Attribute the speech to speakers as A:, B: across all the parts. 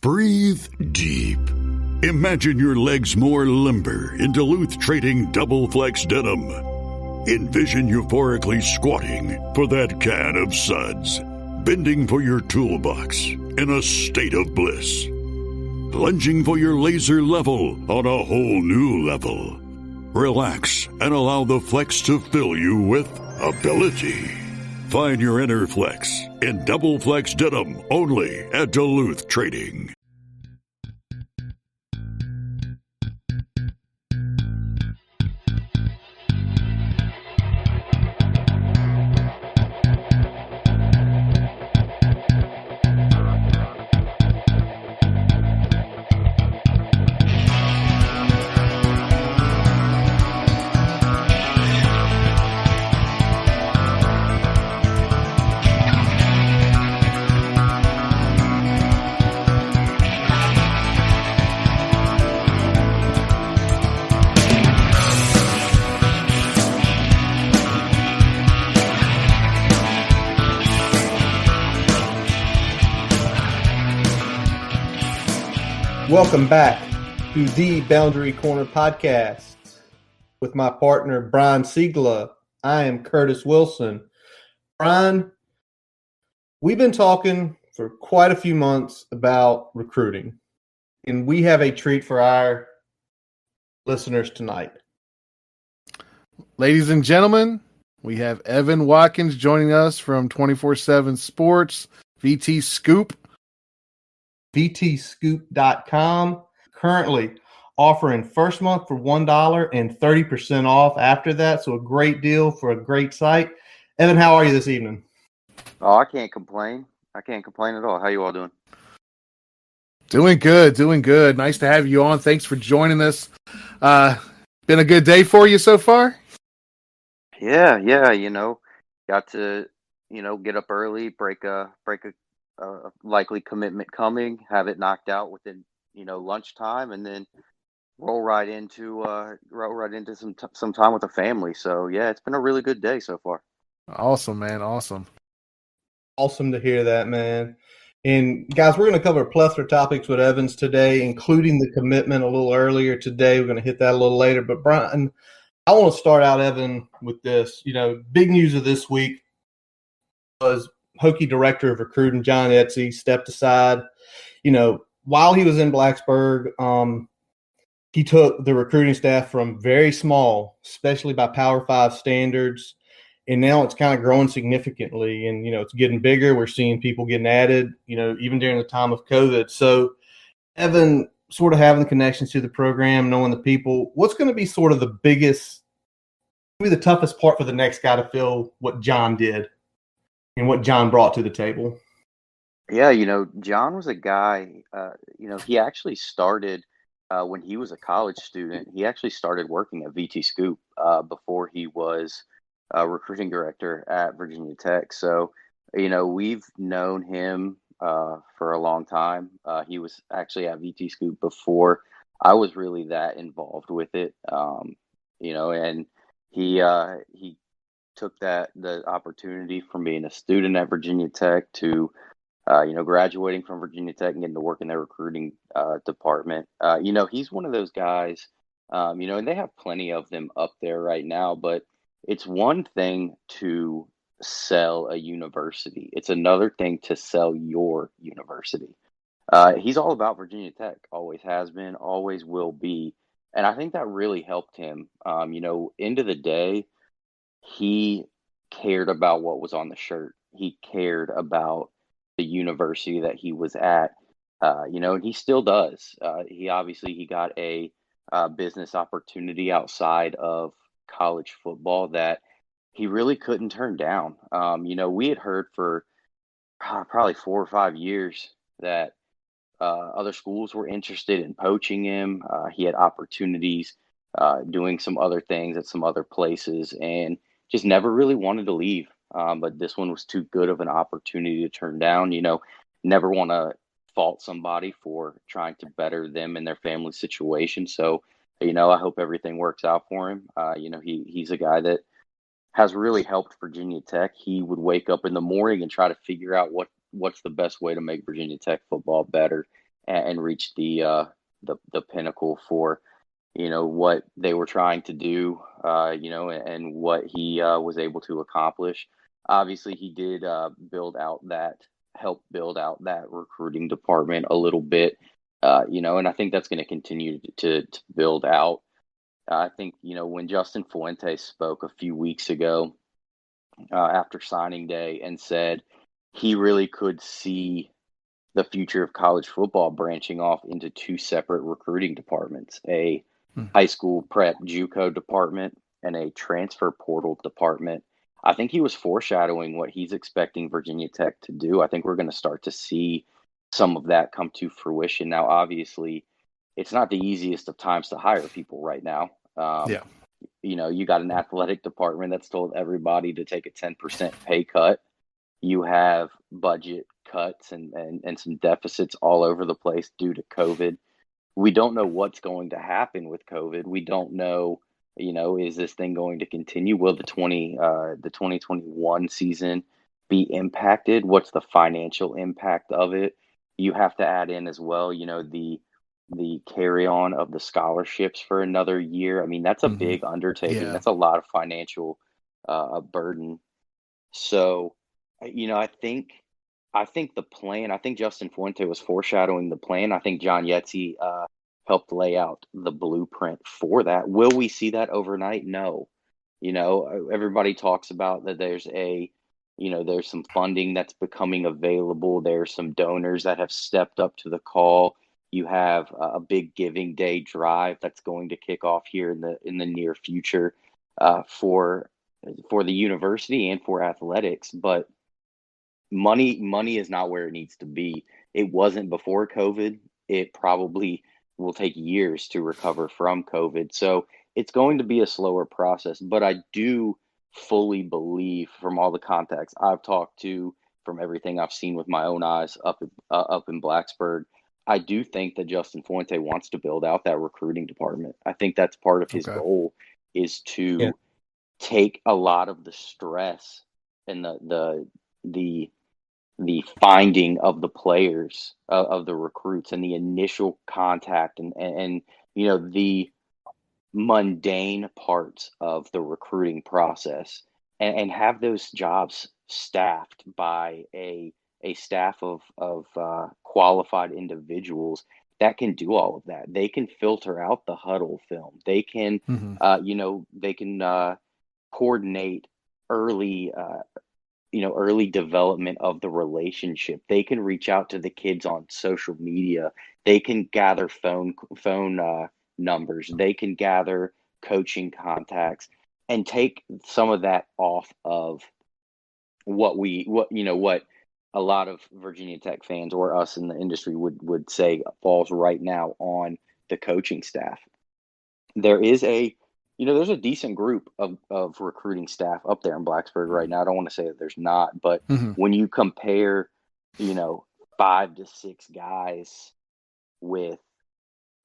A: Breathe deep. Imagine your legs more limber in Duluth Trading Double Flex Denim. Envision euphorically squatting for that can of suds, bending for your toolbox in a state of bliss, lunging for your laser level on a whole new level. Relax and allow the flex to fill you with ability. Find your inner flex in Double Flex Denim only at Duluth Trading.
B: Welcome back to the Boundary Corner podcast with my partner, Brian Siegler. I am Curtis Wilson. Brian, we've been talking for quite a few months about recruiting, and we have a treat for our listeners tonight.
C: Ladies and gentlemen, we have Evan Watkins joining us from 24/7 Sports, VTScoop.
B: VTScoop.com, currently offering first month for $1 and 30% off after that. So a great deal for a great site. Evan, how are you this evening?
D: Oh, I can't complain. I can't complain at all. How you all doing?
C: Doing good. Nice to have you on. Thanks for joining us. Been a good day for you so far?
D: Yeah. Got to, get up early, break a likely commitment coming, have it knocked out within, lunchtime, and then roll right into some time with the family. So yeah, it's been a really good day so far.
C: Awesome, man. Awesome
B: to hear that, man. And guys, we're going to cover a plethora of topics with Evans today, including the commitment a little earlier today. We're going to hit that a little later. But Brian, I want to start out, Evan, with this. Big news of this week was Hokie director of recruiting John Etsy stepped aside. While he was in Blacksburg, he took the recruiting staff from very small, especially by Power 5 standards, and now it's kind of growing significantly. And, it's getting bigger. We're seeing people getting added, even during the time of COVID. So, Evan, sort of having the connections to the program, knowing the people, what's going to be sort of the biggest, maybe the toughest part for the next guy to fill what John did and what John brought to the table?
D: Yeah, John was a guy, he actually started when he was a college student. He actually started working at VTScoop before he was recruiting director at Virginia Tech. So, we've known him for a long time. He was actually at VTScoop before I was really that involved with it, and he took the opportunity from being a student at Virginia Tech to, graduating from Virginia Tech and getting to work in their recruiting department. He's one of those guys, and they have plenty of them up there right now, but it's one thing to sell a university. It's another thing to sell your university. He's all about Virginia Tech, always has been, always will be. And I think that really helped him. End of the day, he cared about what was on the shirt. He cared about the university that he was at, and he still does. He got a business opportunity outside of college football that he really couldn't turn down. We had heard for probably 4 or 5 years that other schools were interested in poaching him. He had opportunities doing some other things at some other places and just never really wanted to leave. But this one was too good of an opportunity to turn down. Never want to fault somebody for trying to better them and their family situation. So, I hope everything works out for him. He's a guy that has really helped Virginia Tech. He would wake up in the morning and try to figure out what's the best way to make Virginia Tech football better. and reach the pinnacle for, what they were trying to do, and what he was able to accomplish. Obviously, he did help build out that recruiting department a little bit, and I think that's going to continue to build out. I think, when Justin Fuentes spoke a few weeks ago after signing day and said he really could see the future of college football branching off into two separate recruiting departments, a high school prep JUCO department and a transfer portal department. I think he was foreshadowing what he's expecting Virginia Tech to do. I think we're going to start to see some of that come to fruition. Now, obviously, it's not the easiest of times to hire people right now.
C: Yeah.
D: You got an athletic department that's told everybody to take a 10% pay cut. You have budget cuts and some deficits all over the place due to COVID. We don't know what's going to happen with COVID. We don't know, is this thing going to continue? Will the 2021 season be impacted? What's the financial impact of it? You have to add in as well, the carry on of the scholarships for another year. I mean, that's a big undertaking.
C: Yeah.
D: That's a lot of financial burden. So, I think the plan, I think Justin Fuente was foreshadowing the plan. I think John Yetzi helped lay out the blueprint for that. Will we see that overnight? No. Everybody talks about that there's some funding that's becoming available. There's some donors that have stepped up to the call. You have a big giving day drive that's going to kick off here in the near future for the university and for athletics, but money is not where it needs to be. It wasn't before COVID. It probably will take years to recover from COVID. So it's going to be a slower process, but I do fully believe from all the contacts I've talked to, from everything I've seen with my own eyes up in Blacksburg, I do think that Justin Fuente wants to build out that recruiting department. I think that's part of his goal, is to take a lot of the stress and the finding of the players, of the recruits, and the initial contact and the mundane parts of the recruiting process, and have those jobs staffed by a staff of qualified individuals that can do all of that. They can filter out the huddle film. They can, coordinate early, early development of the relationship. They can reach out to the kids on social media. They can gather phone numbers. They can gather coaching contacts and take some of that off of what a lot of Virginia Tech fans or us in the industry would say falls right now on the coaching staff. There's a decent group of recruiting staff up there in Blacksburg right now. I don't want to say that there's not, but when you compare, 5 to 6 guys with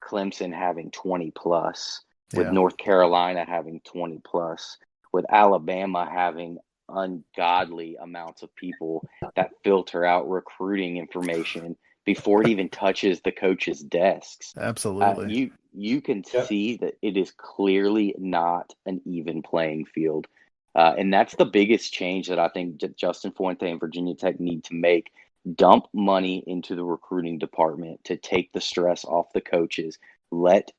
D: Clemson having 20 plus, with North Carolina having 20 plus, with Alabama having ungodly amounts of people that filter out recruiting information before it even touches the coaches' desks.
C: Absolutely.
D: You can see that it is clearly not an even playing field. And that's the biggest change that I think Justin Fuente and Virginia Tech need to make. Dump money into the recruiting department to take the stress off the coaches. Let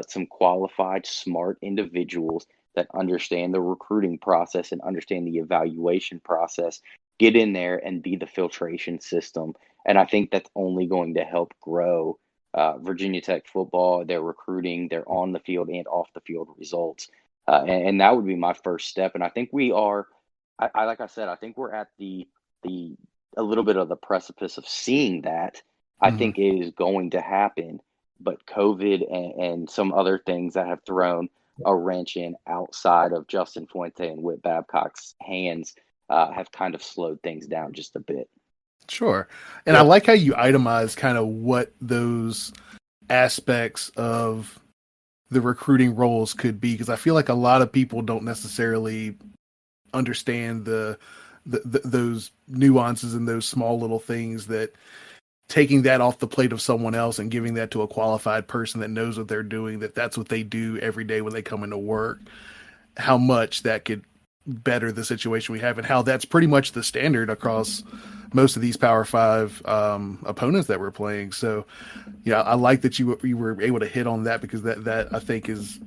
D: some qualified, smart individuals that understand the recruiting process and understand the evaluation process get in there and be the filtration system. And I think that's only going to help grow Virginia Tech football, their recruiting, their on the field and off the field results. And that would be my first step. And I think we are, like I said, I think we're at a little bit of the precipice of seeing that. I think it is going to happen, but COVID and some other things that have thrown a wrench in outside of Justin Fuente and Whit Babcock's hands have kind of slowed things down just a bit.
C: Sure. And I like how you itemize kind of what those aspects of the recruiting roles could be, because I feel like a lot of people don't necessarily understand those nuances and those small little things that taking that off the plate of someone else and giving that to a qualified person that knows what they're doing, that's what they do every day when they come into work, how much that could better the situation we have, and how that's pretty much the standard across most of these Power Five opponents that we're playing. So, yeah, I like that you were able to hit on that, because that I think is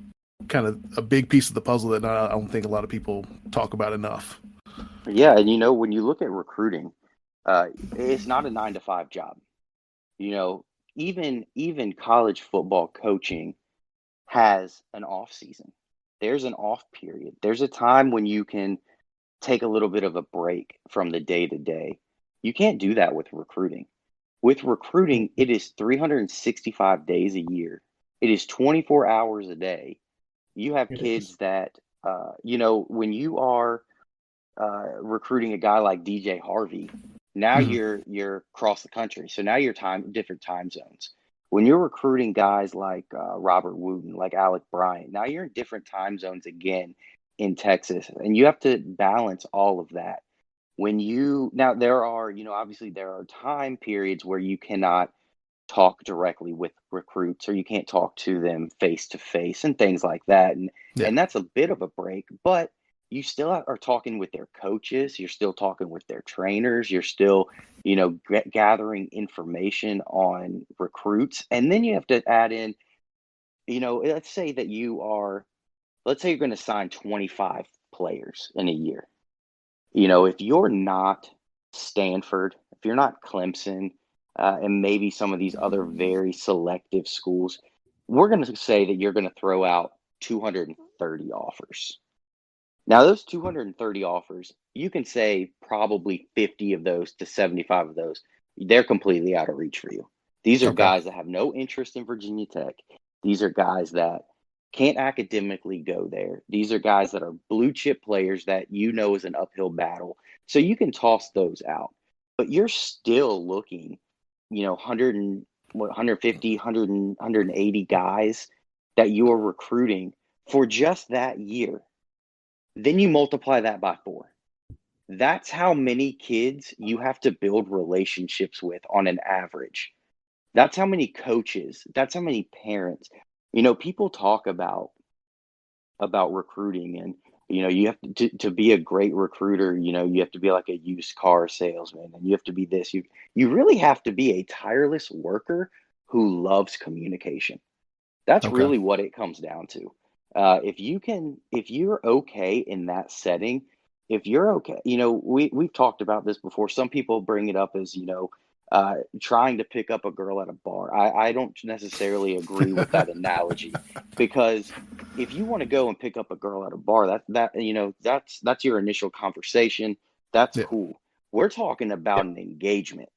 C: kind of a big piece of the puzzle that I don't think a lot of people talk about enough.
D: Yeah, and when you look at recruiting, it's not a 9 to 5 job. Even college football coaching has an off season. There's an off period. There's a time when you can take a little bit of a break from the day to day. You can't do that with recruiting. With recruiting, it is 365 days a year. It is 24 hours a day. You have kids that, when you are recruiting a guy like DJ Harvey, now you're across the country. So now you're different time zones. When you're recruiting guys like Robert Wooten, like Alec Bryant, now you're in different time zones again in Texas, and you have to balance all of that. Now there are, obviously there are time periods where you cannot talk directly with recruits, or you can't talk to them face to face and things like that. And that's a bit of a break, but you still are talking with their coaches. You're still talking with their trainers. You're still, gathering information on recruits. And then you have to add in, let's say you're going to sign 25 players in a year. If you're not Stanford, if you're not Clemson, and maybe some of these other very selective schools, we're going to say that you're going to throw out 230 offers. Now, those 230 offers, you can say probably 50 of those to 75 of those, they're completely out of reach for you. These are guys that have no interest in Virginia Tech. These are guys that can't academically go there. These are guys that are blue chip players that is an uphill battle. So you can toss those out. But you're still looking, 150, 180 guys that you are recruiting for just that year. Then you multiply that by 4. That's how many kids you have to build relationships with on an average. That's how many coaches, that's how many parents. People talk about recruiting, and you have to be a great recruiter. You have to be like a used car salesman, and you have to be this. You really have to be a tireless worker who loves communication. That's really what it comes down to. If you're okay in that setting, if you're okay, we've talked about this before. Some people bring it up as, trying to pick up a girl at a bar. I don't necessarily agree with that analogy, because if you want to go and pick up a girl at a bar, that's your initial conversation. That's cool. We're talking about an engagement.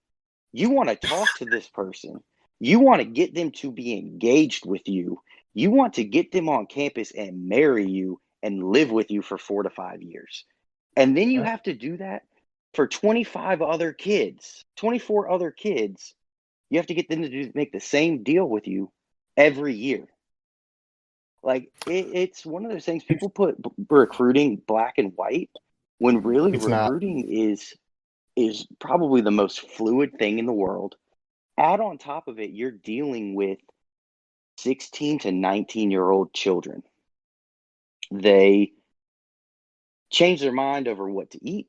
D: You want to talk to this person. You want to get them to be engaged with you. You want to get them on campus and marry you and live with you for 4 to 5 years. And then you have to do that for 24 other kids. You have to get them to make the same deal with you every year. Like, it's one of those things, people put recruiting black and white, when really recruiting is probably the most fluid thing in the world. Add on top of it, you're dealing with 16 to 19-year-old children. They change their mind over what to eat.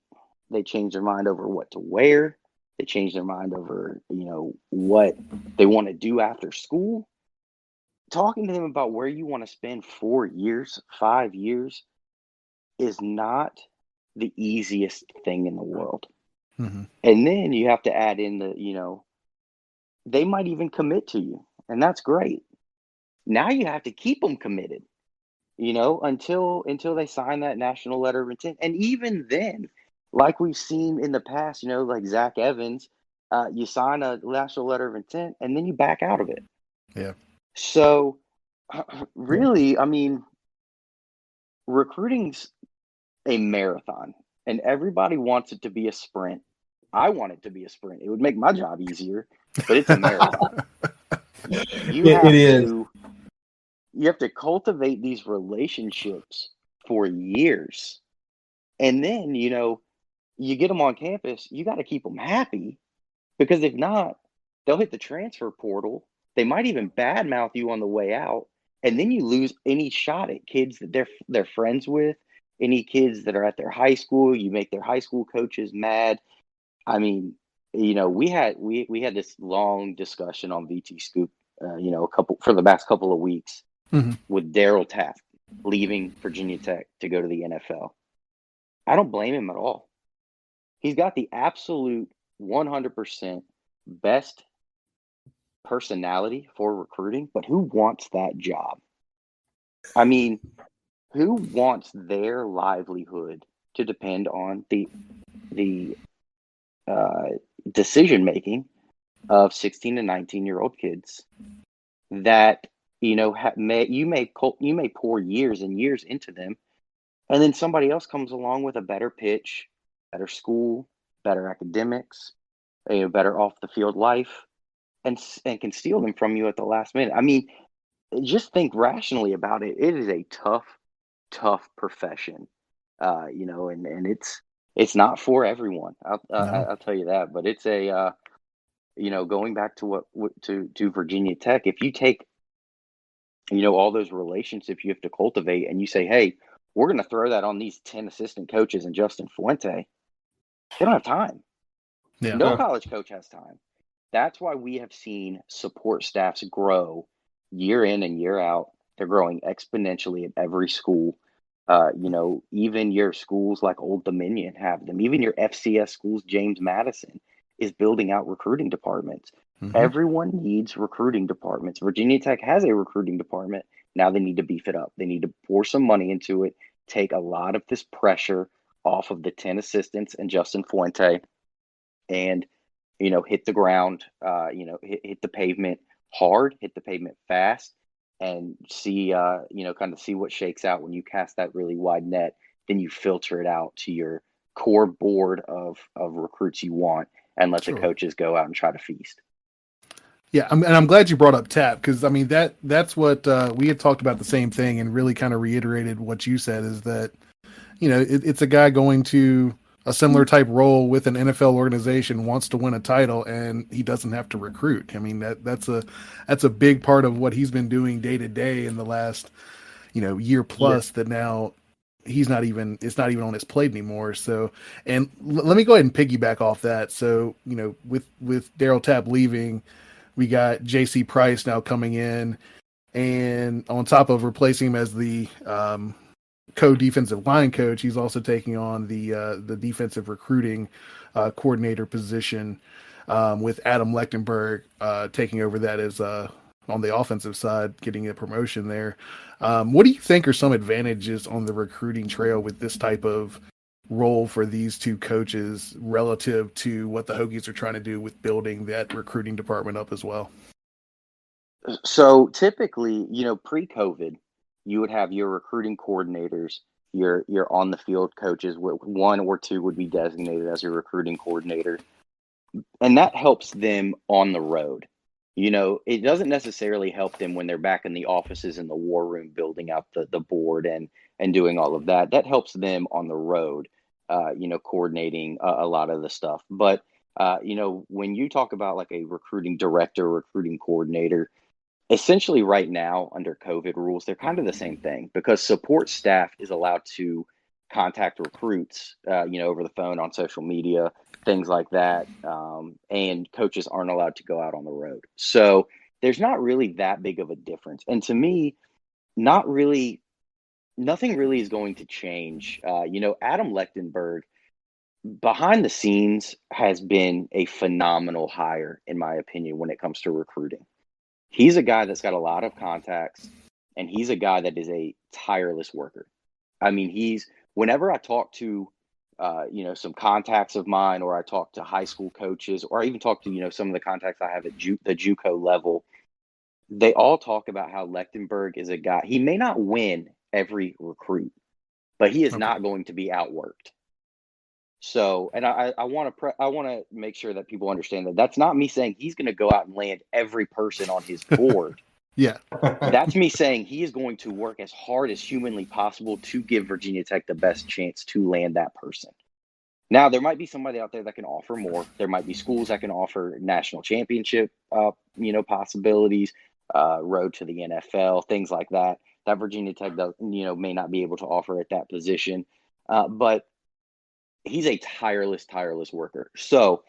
D: They change their mind over what to wear. They change their mind over, what they want to do after school. Talking to them about where you want to spend 4 years, 5 years is not the easiest thing in the world.
C: Mm-hmm.
D: And then you have to add in they might even commit to you, and that's great. Now you have to keep them committed, until they sign that national letter of intent. And even then, like we've seen in the past, like Zach Evans, you sign a national letter of intent and then you back out of it.
C: Yeah.
D: So really, recruiting's a marathon, and everybody wants it to be a sprint. I want it to be a sprint. It would make my job easier, but it's a marathon. You have to cultivate these relationships for years. And then, you get them on campus, you got to keep them happy, because if not, They'll hit the transfer portal. They might even badmouth you on the way out, and then you lose any shot at kids that they're friends with, any kids that are at their high school. You make their high school coaches mad. I mean, we had this long discussion on VTScoop, for the past couple of weeks with Daryl Taft leaving Virginia Tech to go to the NFL. I don't blame him at all. He's got the absolute 100% best personality for recruiting, but who wants that job? I mean, who wants their livelihood to depend on the decision making of 16 to 19-year-old kids that you may pour years and years into them, and then somebody else comes along with a better pitch, better school, better academics, better off the field life, and can steal them from you at the last minute. I mean, just think rationally about it. It is a tough profession, and it's not for everyone. I'll tell you that. But it's a going back to to Virginia Tech. If you take all those relationships you have to cultivate, and you say, hey, we're going to throw that on these 10 assistant coaches and Justin Fuente, they don't have time.
C: Yeah.
D: No college coach has time. That's why we have seen support staffs grow year in and year out. They're growing exponentially at every school. Even your schools like Old Dominion have them. Even your FCS schools, James Madison, is building out recruiting departments. Everyone needs recruiting departments. Virginia Tech has a recruiting department. Now they need to beef it up. They need to pour some money into it, take a lot of this pressure off of the 10 assistants and Justin Fuente, and hit the ground, hit the pavement hard, hit the pavement fast, and see, kind of see what shakes out when you cast that really wide net. Then you filter it out to your core board of recruits you want, and let the coaches go out and try to feast.
C: Yeah, and I'm glad you brought up Tap, because I mean that's what we had talked about, the same thing, and really kind of reiterated what you said, is that it's a guy going to a similar type role with an NFL organization, wants to win a title, and he doesn't have to recruit. I mean, that's a big part of what he's been doing day to day in the last year plus. That now it's not even on his plate anymore. So, and let me go ahead and piggyback off that. So with Daryl Tapp leaving, we got J.C. Price now coming in, and on top of replacing him as the co-defensive line coach, he's also taking on the defensive recruiting coordinator position, with Adam Lechtenberg taking over that as on the offensive side, getting a promotion there. What do you think are some advantages on the recruiting trail with this type of role for these two coaches relative to what the Hokies are trying to do with building that recruiting department up as well?
D: So typically, pre-COVID, you would have your recruiting coordinators, your on the field coaches. One or two would be designated as your recruiting coordinator, and that helps them on the road. It doesn't necessarily help them when they're back in the offices in the war room building out the board and doing all of that. That helps them on the road, coordinating a lot of the stuff. But when you talk about like a recruiting director, recruiting coordinator, essentially right now under COVID rules, they're kind of the same thing, because support staff is allowed to contact recruits, over the phone, on social media, things like that. And coaches aren't allowed to go out on the road. So there's not really that big of a difference. And to me, nothing really is going to change. Adam Lechtenberg behind the scenes has been a phenomenal hire, in my opinion, when it comes to recruiting. He's a guy that's got a lot of contacts, and he's a guy that is a tireless worker. I mean, whenever I talk to, some contacts of mine, or I talk to high school coaches, or I even talk to, some of the contacts I have at the JUCO level, they all talk about how Lechtenberg is a guy. He may not win every recruit, but he is not going to be outworked. So, and I want to make sure that people understand that that's not me saying he's going to go out and land every person on his board.
C: Yeah.
D: That's me saying he is going to work as hard as humanly possible to give Virginia Tech the best chance to land that person. Now, there might be somebody out there that can offer more. There might be schools that can offer national championship, possibilities, road to the NFL, things like that. That Virginia Tech does, may not be able to offer at that position. But he's a tireless worker. So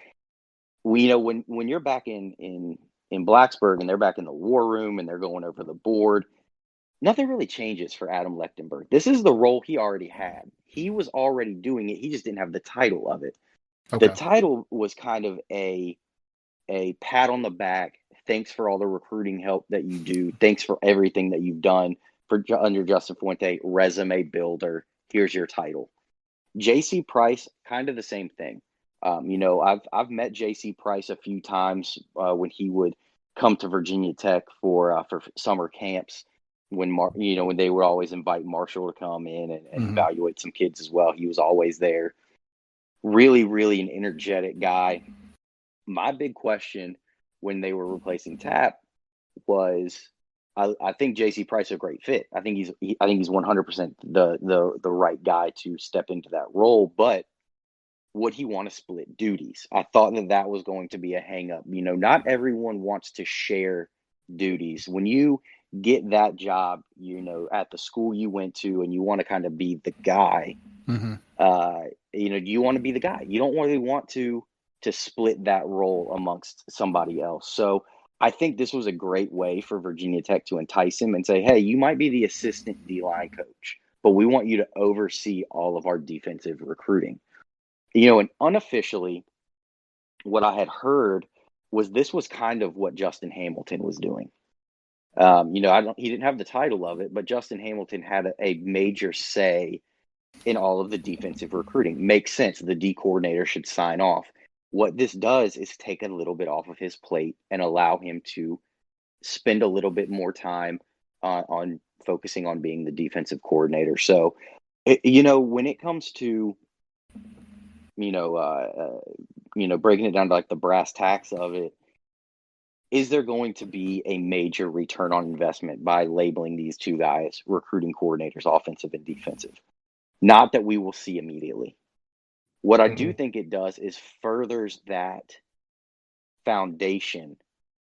D: when you're back in Blacksburg and they're back in the war room and they're going over the board, nothing really changes for Adam Lechtenberg. This is the role he already had. He was already doing it. He just didn't have the title of it.
C: Okay.
D: The title was kind of a pat on the back. Thanks for all the recruiting help that you do. Thanks for everything that you've done under Justin Fuente. Resume builder. Here's your title. J.C. Price, kind of the same thing. I've met J.C. Price a few times when he would come to Virginia Tech for summer camps. When they would always invite Marshall to come in and evaluate some kids as well. He was always there. Really, really an energetic guy. My big question when they were replacing Tapp was, I think J.C. Price is a great fit. I think he's 100% the right guy to step into that role. But would he want to split duties? I thought that was going to be a hang up. Not everyone wants to share duties. When you get that job, at the school you went to, and you want to kind of be the guy, you want to be the guy. You don't really want to split that role amongst somebody else. So I think this was a great way for Virginia Tech to entice him and say, hey, you might be the assistant D-line coach, but we want you to oversee all of our defensive recruiting. And unofficially, what I had heard was this was kind of what Justin Hamilton was doing. He didn't have the title of it, but Justin Hamilton had a major say in all of the defensive recruiting. Makes sense. The D coordinator should sign off. What this does is take a little bit off of his plate and allow him to spend a little bit more time on focusing on being the defensive coordinator. So, when it comes to, breaking it down to like the brass tacks of it, is there going to be a major return on investment by labeling these two guys recruiting coordinators, offensive and defensive? Not that we will see immediately. What I do think it does is furthers that foundation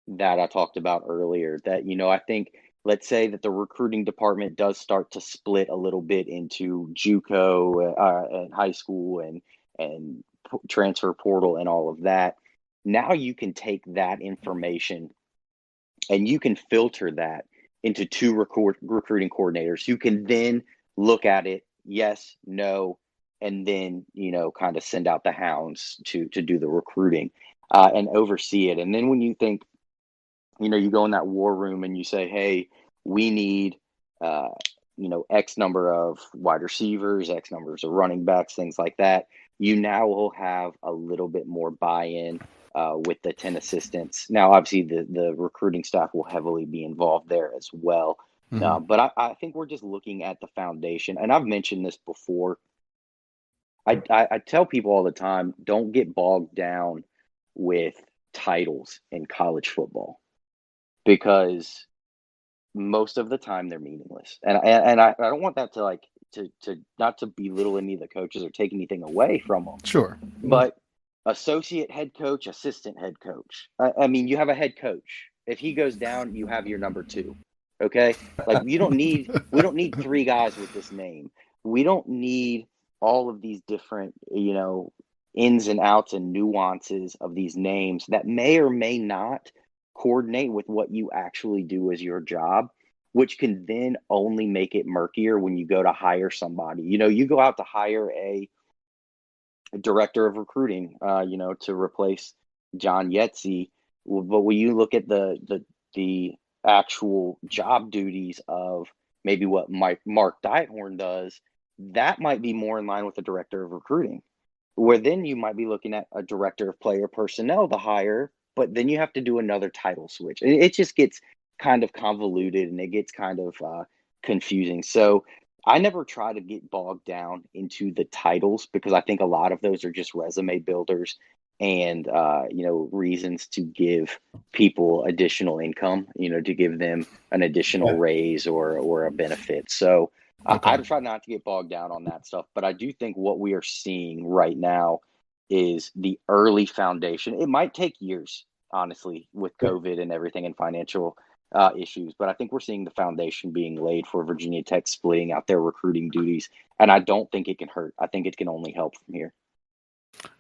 D: that I talked about earlier, that, I think, let's say that the recruiting department does start to split a little bit into JUCO and high school and transfer portal and all of that. Now you can take that information and you can filter that into two recruiting coordinators who can then look at it, yes, no, and then, kind of send out the hounds to do the recruiting and oversee it. And then when you think, you go in that war room and you say, hey, we need, X number of wide receivers, X numbers of running backs, things like that. You now will have a little bit more buy-in with the 10 assistants. Now, obviously, the recruiting staff will heavily be involved there as well. But I think we're just looking at the foundation. And I've mentioned this before. I tell people all the time, don't get bogged down with titles in college football, because most of the time they're meaningless. And I don't want that to to not to belittle any of the coaches or take anything away from them.
C: Sure.
D: But associate head coach, assistant head coach. I mean, you have a head coach. If he goes down, you have your number two. Okay? Like we don't need three guys with this name. We don't need all of these different, ins and outs and nuances of these names that may or may not coordinate with what you actually do as your job, which can then only make it murkier when you go to hire somebody. You go out to hire a director of recruiting, to replace John Yetzi. But when you look at the actual job duties of maybe what Mark Diethorn does, that might be more in line with the director of recruiting, where then you might be looking at a director of player personnel to hire, but then you have to do another title switch. It just gets kind of convoluted and it gets kind of confusing. So I never try to get bogged down into the titles, because I think a lot of those are just resume builders and, reasons to give people additional income, to give them an additional raise or a benefit. So I try not to get bogged down on that stuff, but I do think what we are seeing right now is the early foundation. It might take years, honestly, with COVID and everything and financial issues, but I think we're seeing the foundation being laid for Virginia Tech splitting out their recruiting duties, and I don't think it can hurt. I think it can only help from here.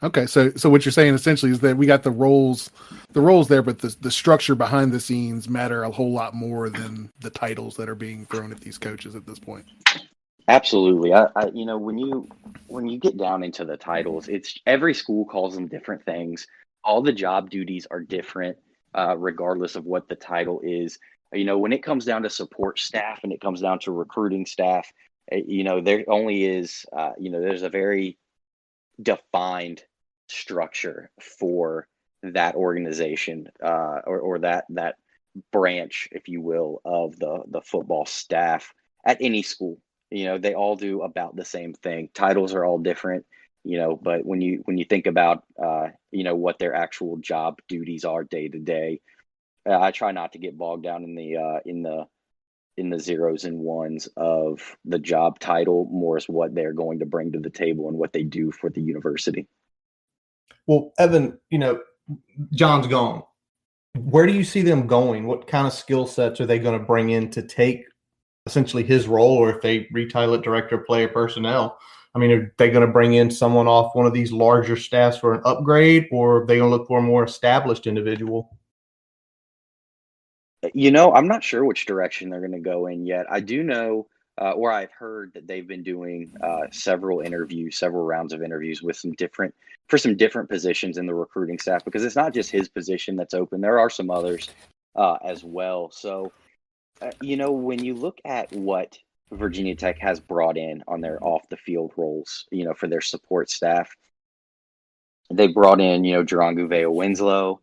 C: Okay, so what you're saying essentially is that we got the roles there, but the structure behind the scenes matter a whole lot more than the titles that are being thrown at these coaches at this point.
D: Absolutely. When you get down into the titles, it's every school calls them different things. All the job duties are different, regardless of what the title is. When it comes down to support staff and it comes down to recruiting staff, there only is, there's a very defined structure for that organization, or that branch, if you will, of the football staff at any school. They all do about the same thing. Titles are all different, but when you think about what their actual job duties are day to day, I try not to get bogged down in the zeros and ones of the job title, more as what they're going to bring to the table and what they do for the university.
B: Well, Evan, John's gone. Where do you see them going? What kind of skill sets are they going to bring in to take essentially his role, or if they retitle it director of player personnel? I mean, are they going to bring in someone off one of these larger staffs for an upgrade, or are they going to look for a more established individual?
D: I'm not sure which direction they're going to go in yet. I do know, or I've heard that they've been doing several rounds of interviews with some different positions in the recruiting staff, because it's not just his position that's open. There are some others as well. So, when you look at what Virginia Tech has brought in on their off the field roles, for their support staff, they brought in, Jerron Gouveia-Winslow.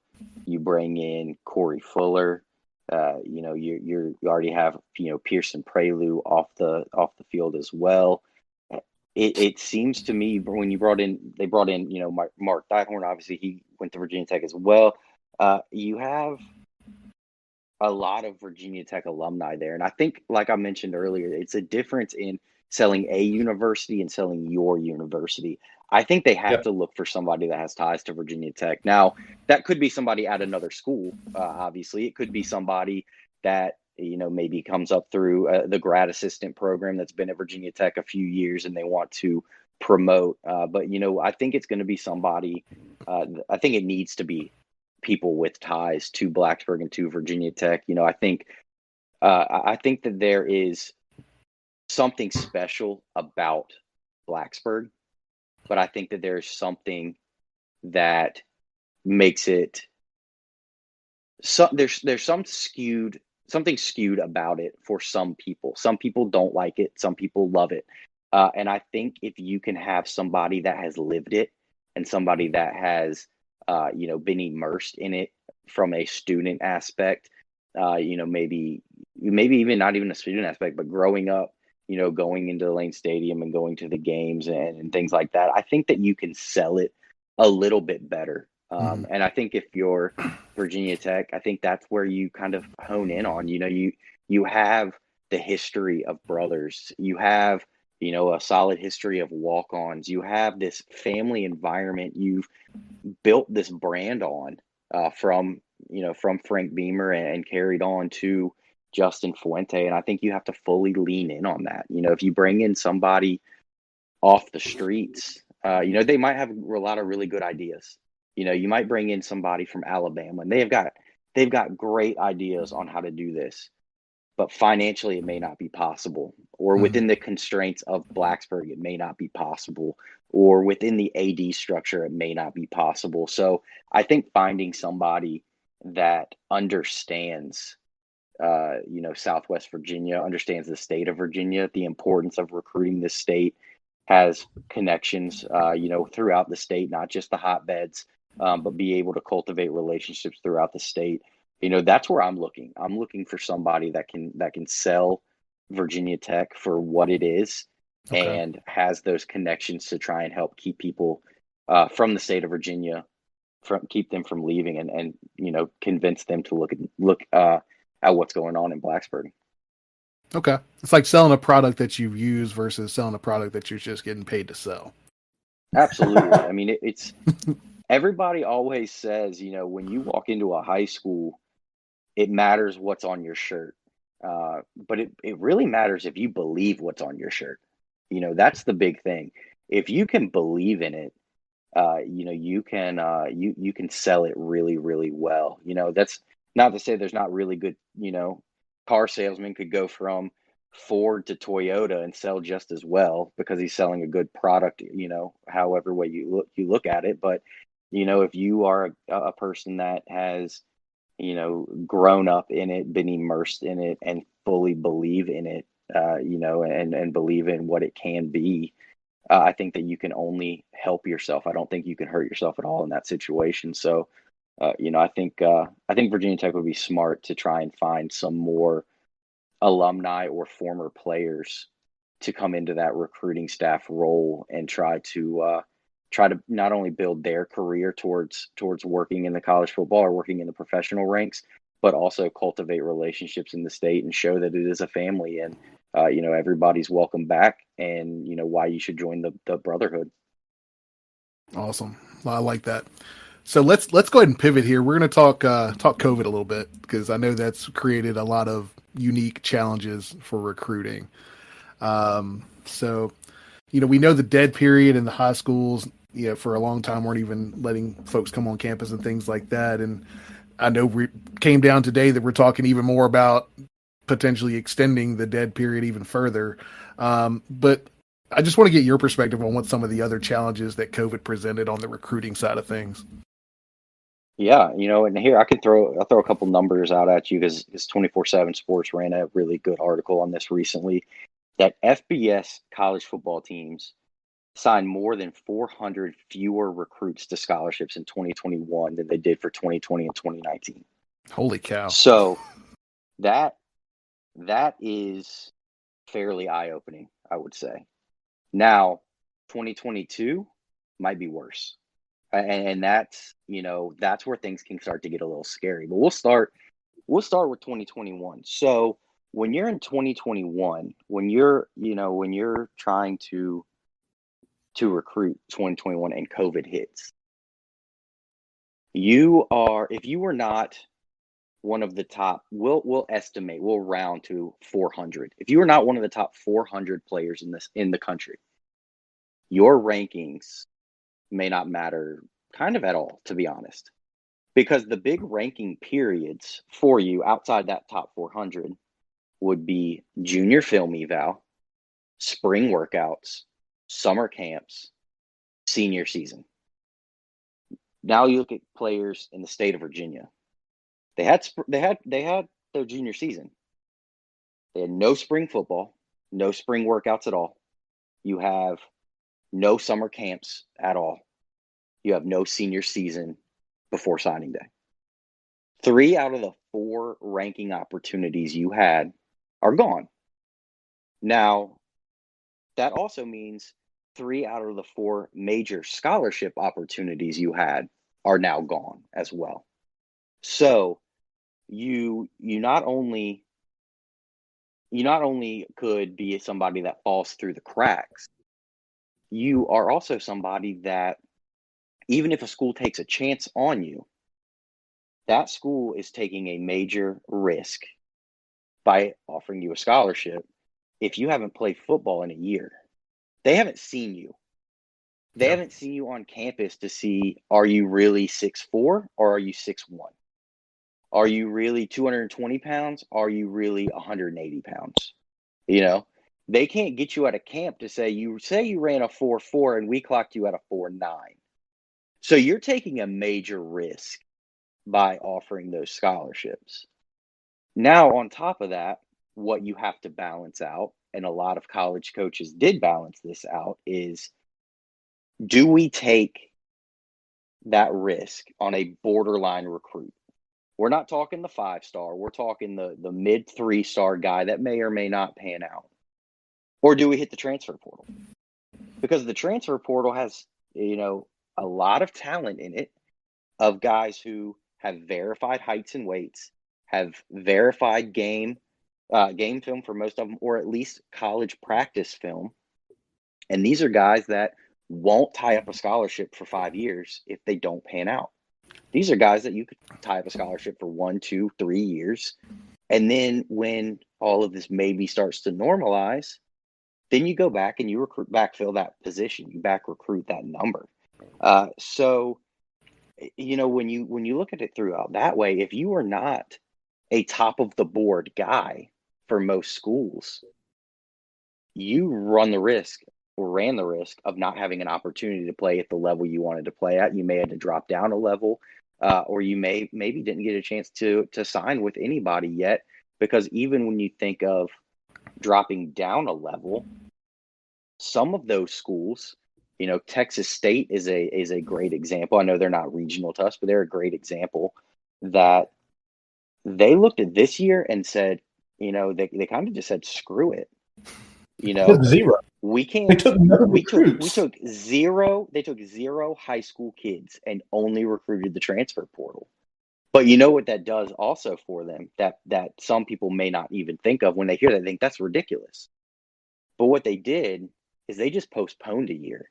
D: You bring in Corey Fuller. You already have Pearson Prelude off the field as well. It seems to me when they brought in Mark Dihorn. Obviously he went to Virginia Tech as well. You have a lot of Virginia Tech alumni there, and I think, like I mentioned earlier, it's a difference in selling a university and selling your university. I think they have to look for somebody that has ties to Virginia Tech. Now, that could be somebody at another school. Obviously, it could be somebody that maybe comes up through the grad assistant program that's been at Virginia Tech a few years and they want to promote. But I think it's going to be somebody. I think it needs to be people with ties to Blacksburg and to Virginia Tech. I think that there is something special about Blacksburg, but I think that there's something that makes it there's something skewed about it for some people. Some people don't like it. Some people love it. And I think if you can have somebody that has lived it and somebody that has been immersed in it from a student aspect, maybe even not even a student aspect, but growing up, going into the Lane Stadium and going to the games and things like that, I think that you can sell it a little bit better. And I think if you're Virginia Tech, I think that's where you kind of hone in on, you have the history of brothers, you have, a solid history of walk-ons, you have this family environment you've built this brand on from Frank Beamer and carried on to Justin Fuente. And I think you have to fully lean in on that. If you bring in somebody off the streets, they might have a lot of really good ideas. You might bring in somebody from Alabama and they've got great ideas on how to do this, but financially it may not be possible, or within the constraints of Blacksburg, it may not be possible, or within the AD structure, it may not be possible. So I think finding somebody that understands, Southwest Virginia, understands the state of Virginia, the importance of recruiting this state, has connections, throughout the state, not just the hotbeds, but be able to cultivate relationships throughout the state. That's where I'm looking. I'm looking for somebody that can sell Virginia Tech for what it is, and has those connections to try and help keep people from the state of Virginia, keep them from leaving, and convince them to look at what's going on in Blacksburg.
C: Okay. It's like selling a product that you use versus selling a product that you're just getting paid to sell.
D: Absolutely. I mean, it's everybody always says, when you walk into a high school, it matters what's on your shirt. But it really matters if you believe what's on your shirt. That's the big thing. If you can believe in it, you can sell it really, really well. That's not to say there's not really good, car salesman could go from Ford to Toyota and sell just as well because he's selling a good product, however way you look at it. But, if you are a person that has, grown up in it, been immersed in it, and fully believe in it, and believe in what it can be, I think that you can only help yourself. I don't think you can hurt yourself at all in that situation. So, I think Virginia Tech would be smart to try and find some more alumni or former players to come into that recruiting staff role and try to not only build their career towards working in the college football or working in the professional ranks, but also cultivate relationships in the state and show that it is a family and everybody's welcome back and why you should join the brotherhood.
C: Awesome. Well, I like that. So let's go ahead and pivot here. We're going to talk COVID a little bit because I know that's created a lot of unique challenges for recruiting. So we know the dead period in the high schools, for a long time weren't even letting folks come on campus and things like that. And I know we came down today that we're talking even more about potentially extending the dead period even further. But I just want to get your perspective on what some of the other challenges that COVID presented on the recruiting side of things.
D: Yeah, and here I'll throw a couple numbers out at you because 24/7 Sports ran a really good article on this recently that FBS college football teams signed more than 400 fewer recruits to scholarships in 2021 than they did for 2020 and 2019.
C: Holy cow.
D: So that is fairly eye-opening, I would say. Now, 2022 might be worse. And that's where things can start to get a little scary. But we'll start with 2021. So when you're in 2021, when you're trying to recruit 2021 and COVID hits, if you were not one of the top, we'll estimate, we'll round to 400. If you are not one of the top 400 players in the country, your rankings may not matter kind of at all, to be honest, because the big ranking periods for you outside that top 400 would be junior film eval, spring workouts, summer camps, senior season. Now you look at players in the state of Virginia. They had their junior season. They had no spring football, no spring workouts at all. You have no summer camps at all. You have no senior season before signing day. 3 out of the 4 ranking opportunities you had are gone. Now, that also means 3 out of the 4 major scholarship opportunities you had are now gone as well. So you not only could be somebody that falls through the cracks, you are also somebody that even if a school takes a chance on you, that school is taking a major risk by offering you a scholarship if you haven't played football in a year. They haven't seen you. They haven't seen you on campus to see, are you really 6'4" or are you 6'1"? Are you really 220 pounds? Are you really 180 pounds? They can't get you at a camp to say you ran a 4.4 and we clocked you at a 4.9. So you're taking a major risk by offering those scholarships. Now, on top of that, what you have to balance out, and a lot of college coaches did balance this out, is do we take that risk on a borderline recruit? We're not talking the 5-star. We're talking the mid 3-star guy that may or may not pan out. Or do we hit the transfer portal? Because the transfer portal has, a lot of talent in it of guys who have verified heights and weights, have verified game game film for most of them, or at least college practice film. And these are guys that won't tie up a scholarship for 5 years if they don't pan out. These are guys that you could tie up a scholarship for 1, 2, 3 years. And then when all of this maybe starts to normalize, then you go back and you backfill that position. You back recruit that number. So, when you look at it throughout that way, if you are not a top of the board guy for most schools, you ran the risk of not having an opportunity to play at the level you wanted to play at. You may have to drop down a level, or you maybe didn't get a chance to sign with anybody yet, because even when you think of dropping down a level, some of those schools, Texas State is a great example. I know they're not regional to us, but they're a great example that they looked at this year and said, they kind of just said, screw it.
B: Zero.
D: We can't.
B: They took no
D: We
B: recruits.
D: took zero. They took zero high school kids and only recruited the transfer portal. But you know what that does also for them, that some people may not even think of when they hear that, they think that's ridiculous. But what they did is they just postponed a year,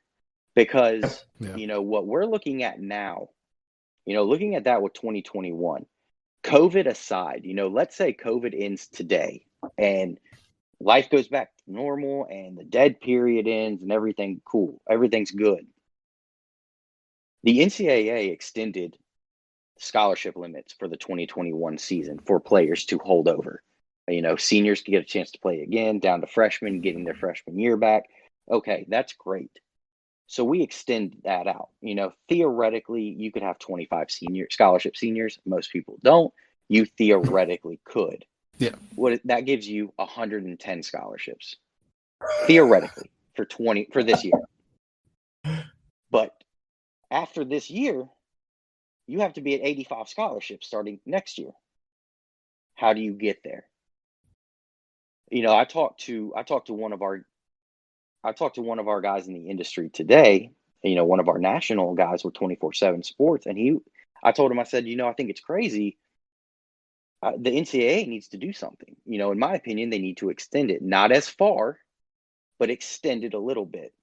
D: because what we're looking at now, looking at that with 2021, COVID aside, let's say COVID ends today and life goes back to normal and the dead period ends and everything's good. The NCAA extended scholarship limits for the 2021 season for players to hold over. Seniors can get a chance to play again, down to freshmen getting their freshman year back. Okay, that's great. So we extend that out. Theoretically, you could have 25 scholarship seniors. Most people don't. You theoretically could.
C: Yeah.
D: That gives you 110 scholarships theoretically for this year. But after this year, you have to be at 85 scholarships starting next year. How do you get there? I talked to one of our guys in the industry today, one of our national guys with 24/7 Sports, and I told him, I said, I think it's crazy. The NCAA needs to do something. In my opinion, they need to extend it, not as far, but extend it a little bit.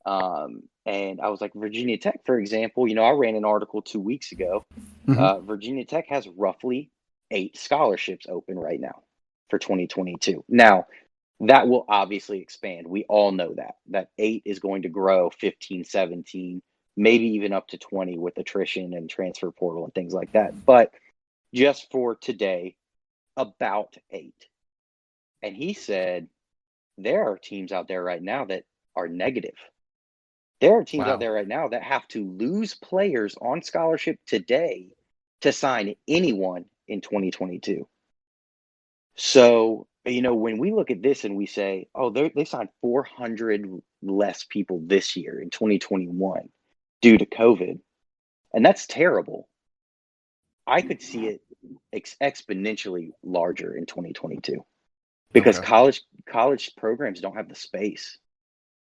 D: And I was like, Virginia Tech, for example, I ran an article 2 weeks ago.
C: Mm-hmm.
D: Virginia Tech has roughly 8 scholarships open right now for 2022. Now, that will obviously expand. We all know that 8 is going to grow 15, 17, maybe even up to 20 with attrition and transfer portal and things like that. But just for today, about 8. And he said, there are teams out there right now that are negative. There are teams out there right now that have to lose players on scholarship today to sign anyone in 2022. So, when we look at this and we say, oh, they signed 400 less people this year in 2021 due to COVID, and that's terrible. I could see it exponentially larger in 2022 because college programs don't have the space.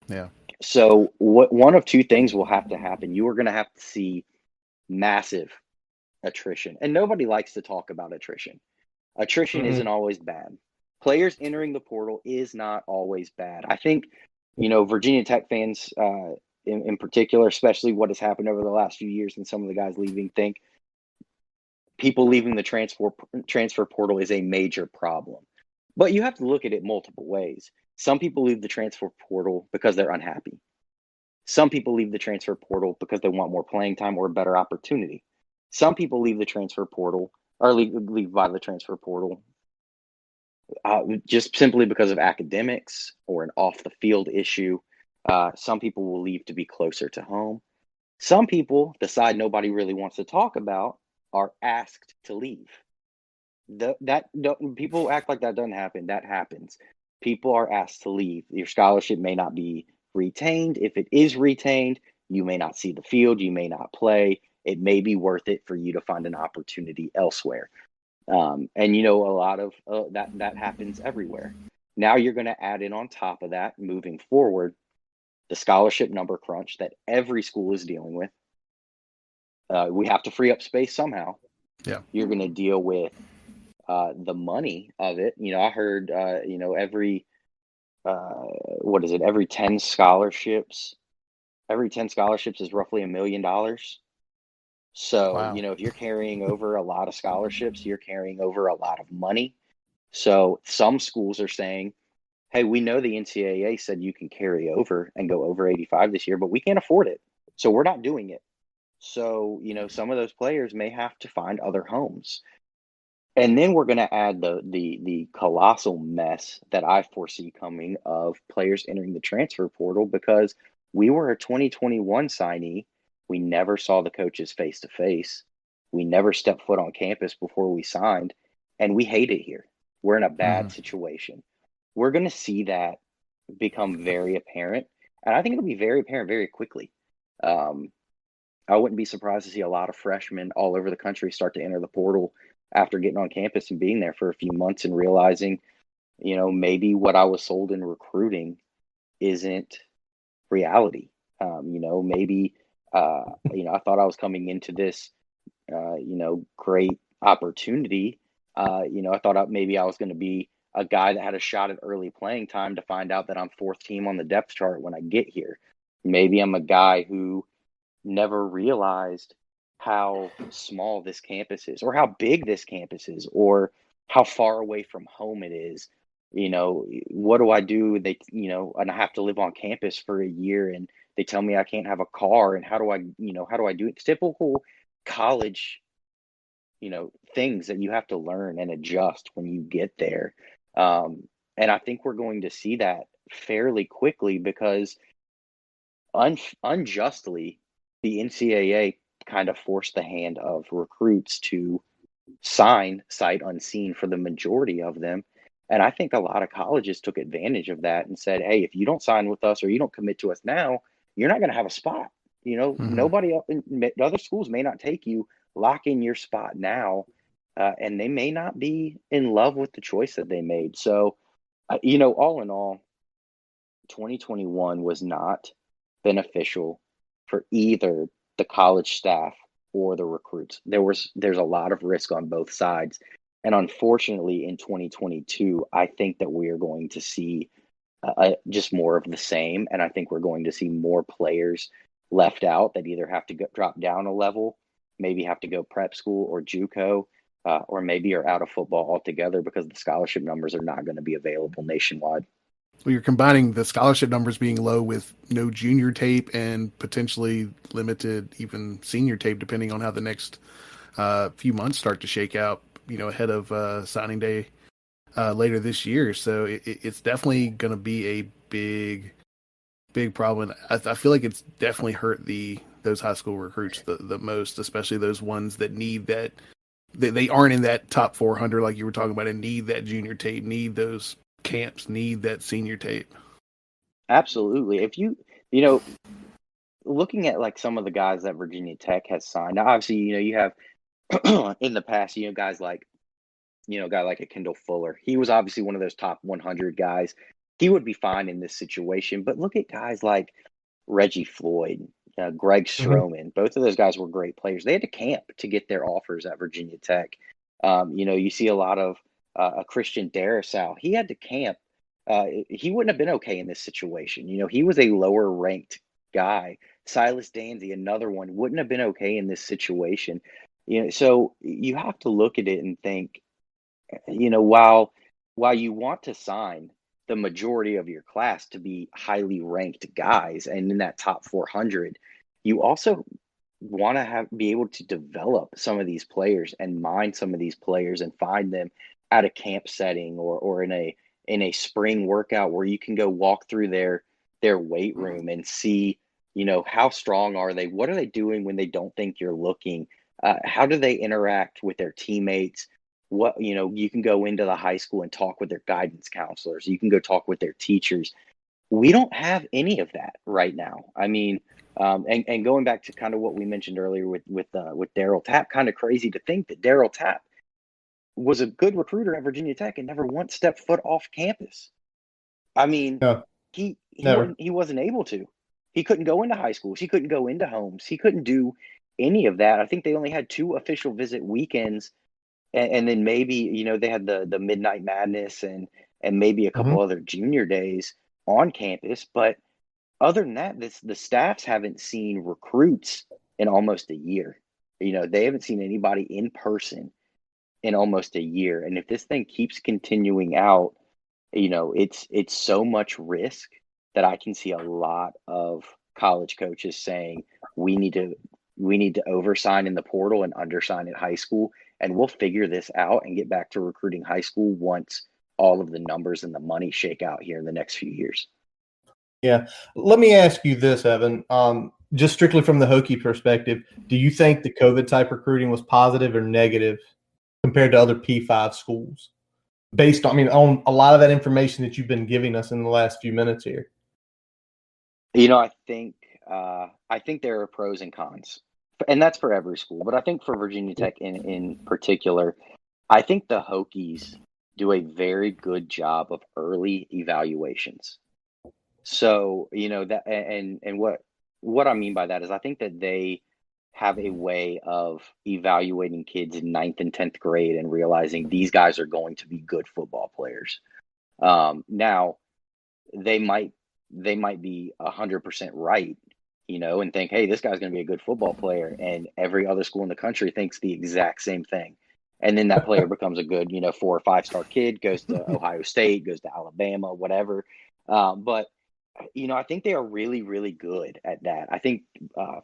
C: Yeah.
D: So one of two things will have to happen. You are going to have to see massive attrition, and nobody likes to talk about attrition. Attrition isn't always bad. Players entering the portal is not always bad. I think, Virginia Tech fans in particular, especially what has happened over the last few years and some of the guys leaving, think people leaving the transfer portal is a major problem. But you have to look at it multiple ways. Some people leave the transfer portal because they're unhappy. Some people leave the transfer portal because they want more playing time or a better opportunity. Some people leave the transfer portal or leave by the transfer portal just simply because of academics or an off-the-field issue. Some people will leave to be closer to home. Some people, the side nobody really wants to talk about, are asked to leave. People act like that doesn't happen. That happens. People are asked to leave. Your scholarship may not be retained. If it is retained, you may not see the field. You may not play. It may be worth it for you to find an opportunity elsewhere. And a lot of that happens everywhere. Now you're going to add in on top of that, moving forward, the scholarship number crunch that every school is dealing with. We have to free up space somehow.
C: Yeah.
D: You're going to deal with the money of it. I heard, every what is it? Every 10 scholarships is roughly $1 million. So,
C: Wow.
D: if you're carrying over a lot of scholarships, you're carrying over a lot of money. So some schools are saying, hey, we know the NCAA said you can carry over and go over 85 this year, but we can't afford it. So we're not doing it. So, some of those players may have to find other homes. And then we're going to add the colossal mess that I foresee coming of players entering the transfer portal, because we were a 2021 signee. We never saw the coaches face to face. We never stepped foot on campus before we signed, and we hate it here. We're in a bad situation. We're going to see that become very apparent, and I think it'll be very apparent very quickly. I wouldn't be surprised to see a lot of freshmen all over the country start to enter the portal after getting on campus and being there for a few months and realizing, maybe what I was sold in recruiting isn't reality. Maybe, I thought I was coming into this, great opportunity. I thought maybe I was going to be a guy that had a shot at early playing time, to find out that I'm fourth team on the depth chart when I get here. Maybe I'm a guy who never realized how small this campus is, or how big this campus is, or how far away from home it is. What do I do? And I have to live on campus for a year, and they tell me I can't have a car. And how do I do it? Typical college, things that you have to learn and adjust when you get there. And I think we're going to see that fairly quickly, because unjustly, the NCAA kind of forced the hand of recruits to sign sight unseen for the majority of them. And I think a lot of colleges took advantage of that and said, hey, if you don't sign with us or you don't commit to us now, you're not going to have a spot. Nobody else, other schools may not take you. Lock in your spot now. And they may not be in love with the choice that they made. So, all in all, 2021 was not beneficial for either the college staff or the recruits. There's a lot of risk on both sides. And unfortunately, in 2022, I think that we are going to see just more of the same. And I think we're going to see more players left out that either have to drop down a level, maybe have to go prep school or JUCO, or maybe are out of football altogether because the scholarship numbers are not going to be available nationwide.
C: Well, you're combining the scholarship numbers being low with no junior tape and potentially limited even senior tape, depending on how the next few months start to shake out, ahead of signing day later this year. So it's definitely going to be a big problem. I feel like it's definitely hurt those high school recruits the most, especially those ones that need that. They aren't in that top 400 like you were talking about, and need that junior tape, need those camps, need that senior tape.
D: Absolutely. If looking at like some of the guys that Virginia Tech has signed, now obviously, you have in the past, guys like, a guy like a Kendall Fuller. He was obviously one of those top 100 guys. He would be fine in this situation. But look at guys like Reggie Floyd, Greg Stroman. Both of those guys were great players. They had to camp to get their offers at Virginia Tech. You see a lot of a Christian Darrisaw. He had to camp. He wouldn't have been okay in this situation. He was a lower ranked guy. Silas Danzy, another one, wouldn't have been okay in this situation. So you have to look at it and think, while you want to sign the majority of your class to be highly ranked guys and in that top 400, you also want to be able to develop some of these players and mine some of these players and find them at a camp setting or in a spring workout where you can go walk through their weight room and see, how strong are they? What are they doing when they don't think you're looking? How do they interact with their teammates? You can go into the high school and talk with their guidance counselors. You can go talk with their teachers. We don't have any of that right now. I mean, and going back to kind of what we mentioned earlier with Daryl Tapp, kind of crazy to think that Daryl Tapp was a good recruiter at Virginia Tech and never once stepped foot off campus. I mean,
B: No,
D: he
B: never.
D: wasn't able to. He couldn't go into high schools. He couldn't go into homes. He couldn't do any of that. I think they only had 2 official visit weekends and then maybe, they had the Midnight Madness and maybe a
B: Hmm.
D: couple other junior days on campus. But other than that, the staffs haven't seen recruits in almost a year. They haven't seen anybody in person in almost a year. And if this thing keeps continuing out, it's so much risk that I can see a lot of college coaches saying we need to oversign in the portal and undersign at high school, and we'll figure this out and get back to recruiting high school once all of the numbers and the money shake out here in the next few years.
B: Yeah. Let me ask you this, Evan. Just strictly from the Hokie perspective, do you think the COVID type recruiting was positive or negative compared to other P5 schools? Based on, on a lot of that information that you've been giving us in the last few minutes here.
D: I think there are pros and cons, and that's for every school. But I think for Virginia Tech in particular, I think the Hokies do a very good job of early evaluations. So, that, and what I mean by that is I think that they have a way of evaluating kids in ninth and 10th grade and realizing these guys are going to be good football players. Now they might be 100% right, and think, hey, this guy's going to be a good football player, and every other school in the country thinks the exact same thing. And then that player becomes a good, 4 or 5 star kid, goes to Ohio State, goes to Alabama, whatever. But I think they are really, really good at that. I think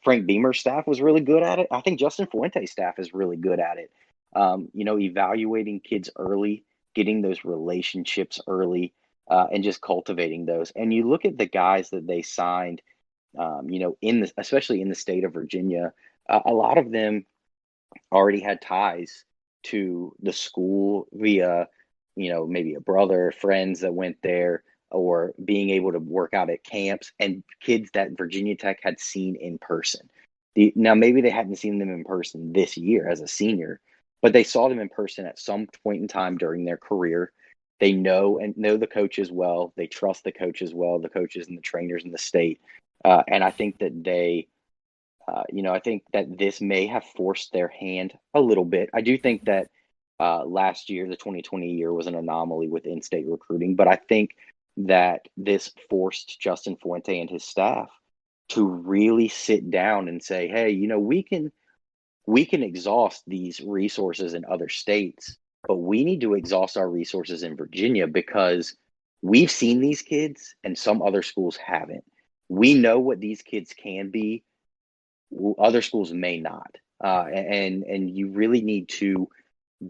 D: Frank Beamer's staff was really good at it. I think Justin Fuente's staff is really good at it. Evaluating kids early, getting those relationships early, and just cultivating those. And you look at the guys that they signed, especially in the state of Virginia, a lot of them already had ties to the school via, maybe a brother, friends that went there, or being able to work out at camps, and kids that Virginia Tech had seen in person. Now, maybe they hadn't seen them in person this year as a senior, but they saw them in person at some point in time during their career. They know the coaches well. They trust the coaches well, the coaches and the trainers in the state. And I think that I think that this may have forced their hand a little bit. I do think that last year, the 2020 year, was an anomaly with in-state recruiting, but I think that this forced Justin Fuente and his staff to really sit down and say, hey, we can exhaust these resources in other states, but we need to exhaust our resources in Virginia because we've seen these kids and some other schools haven't. We know what these kids can be, other schools may not. And you really need to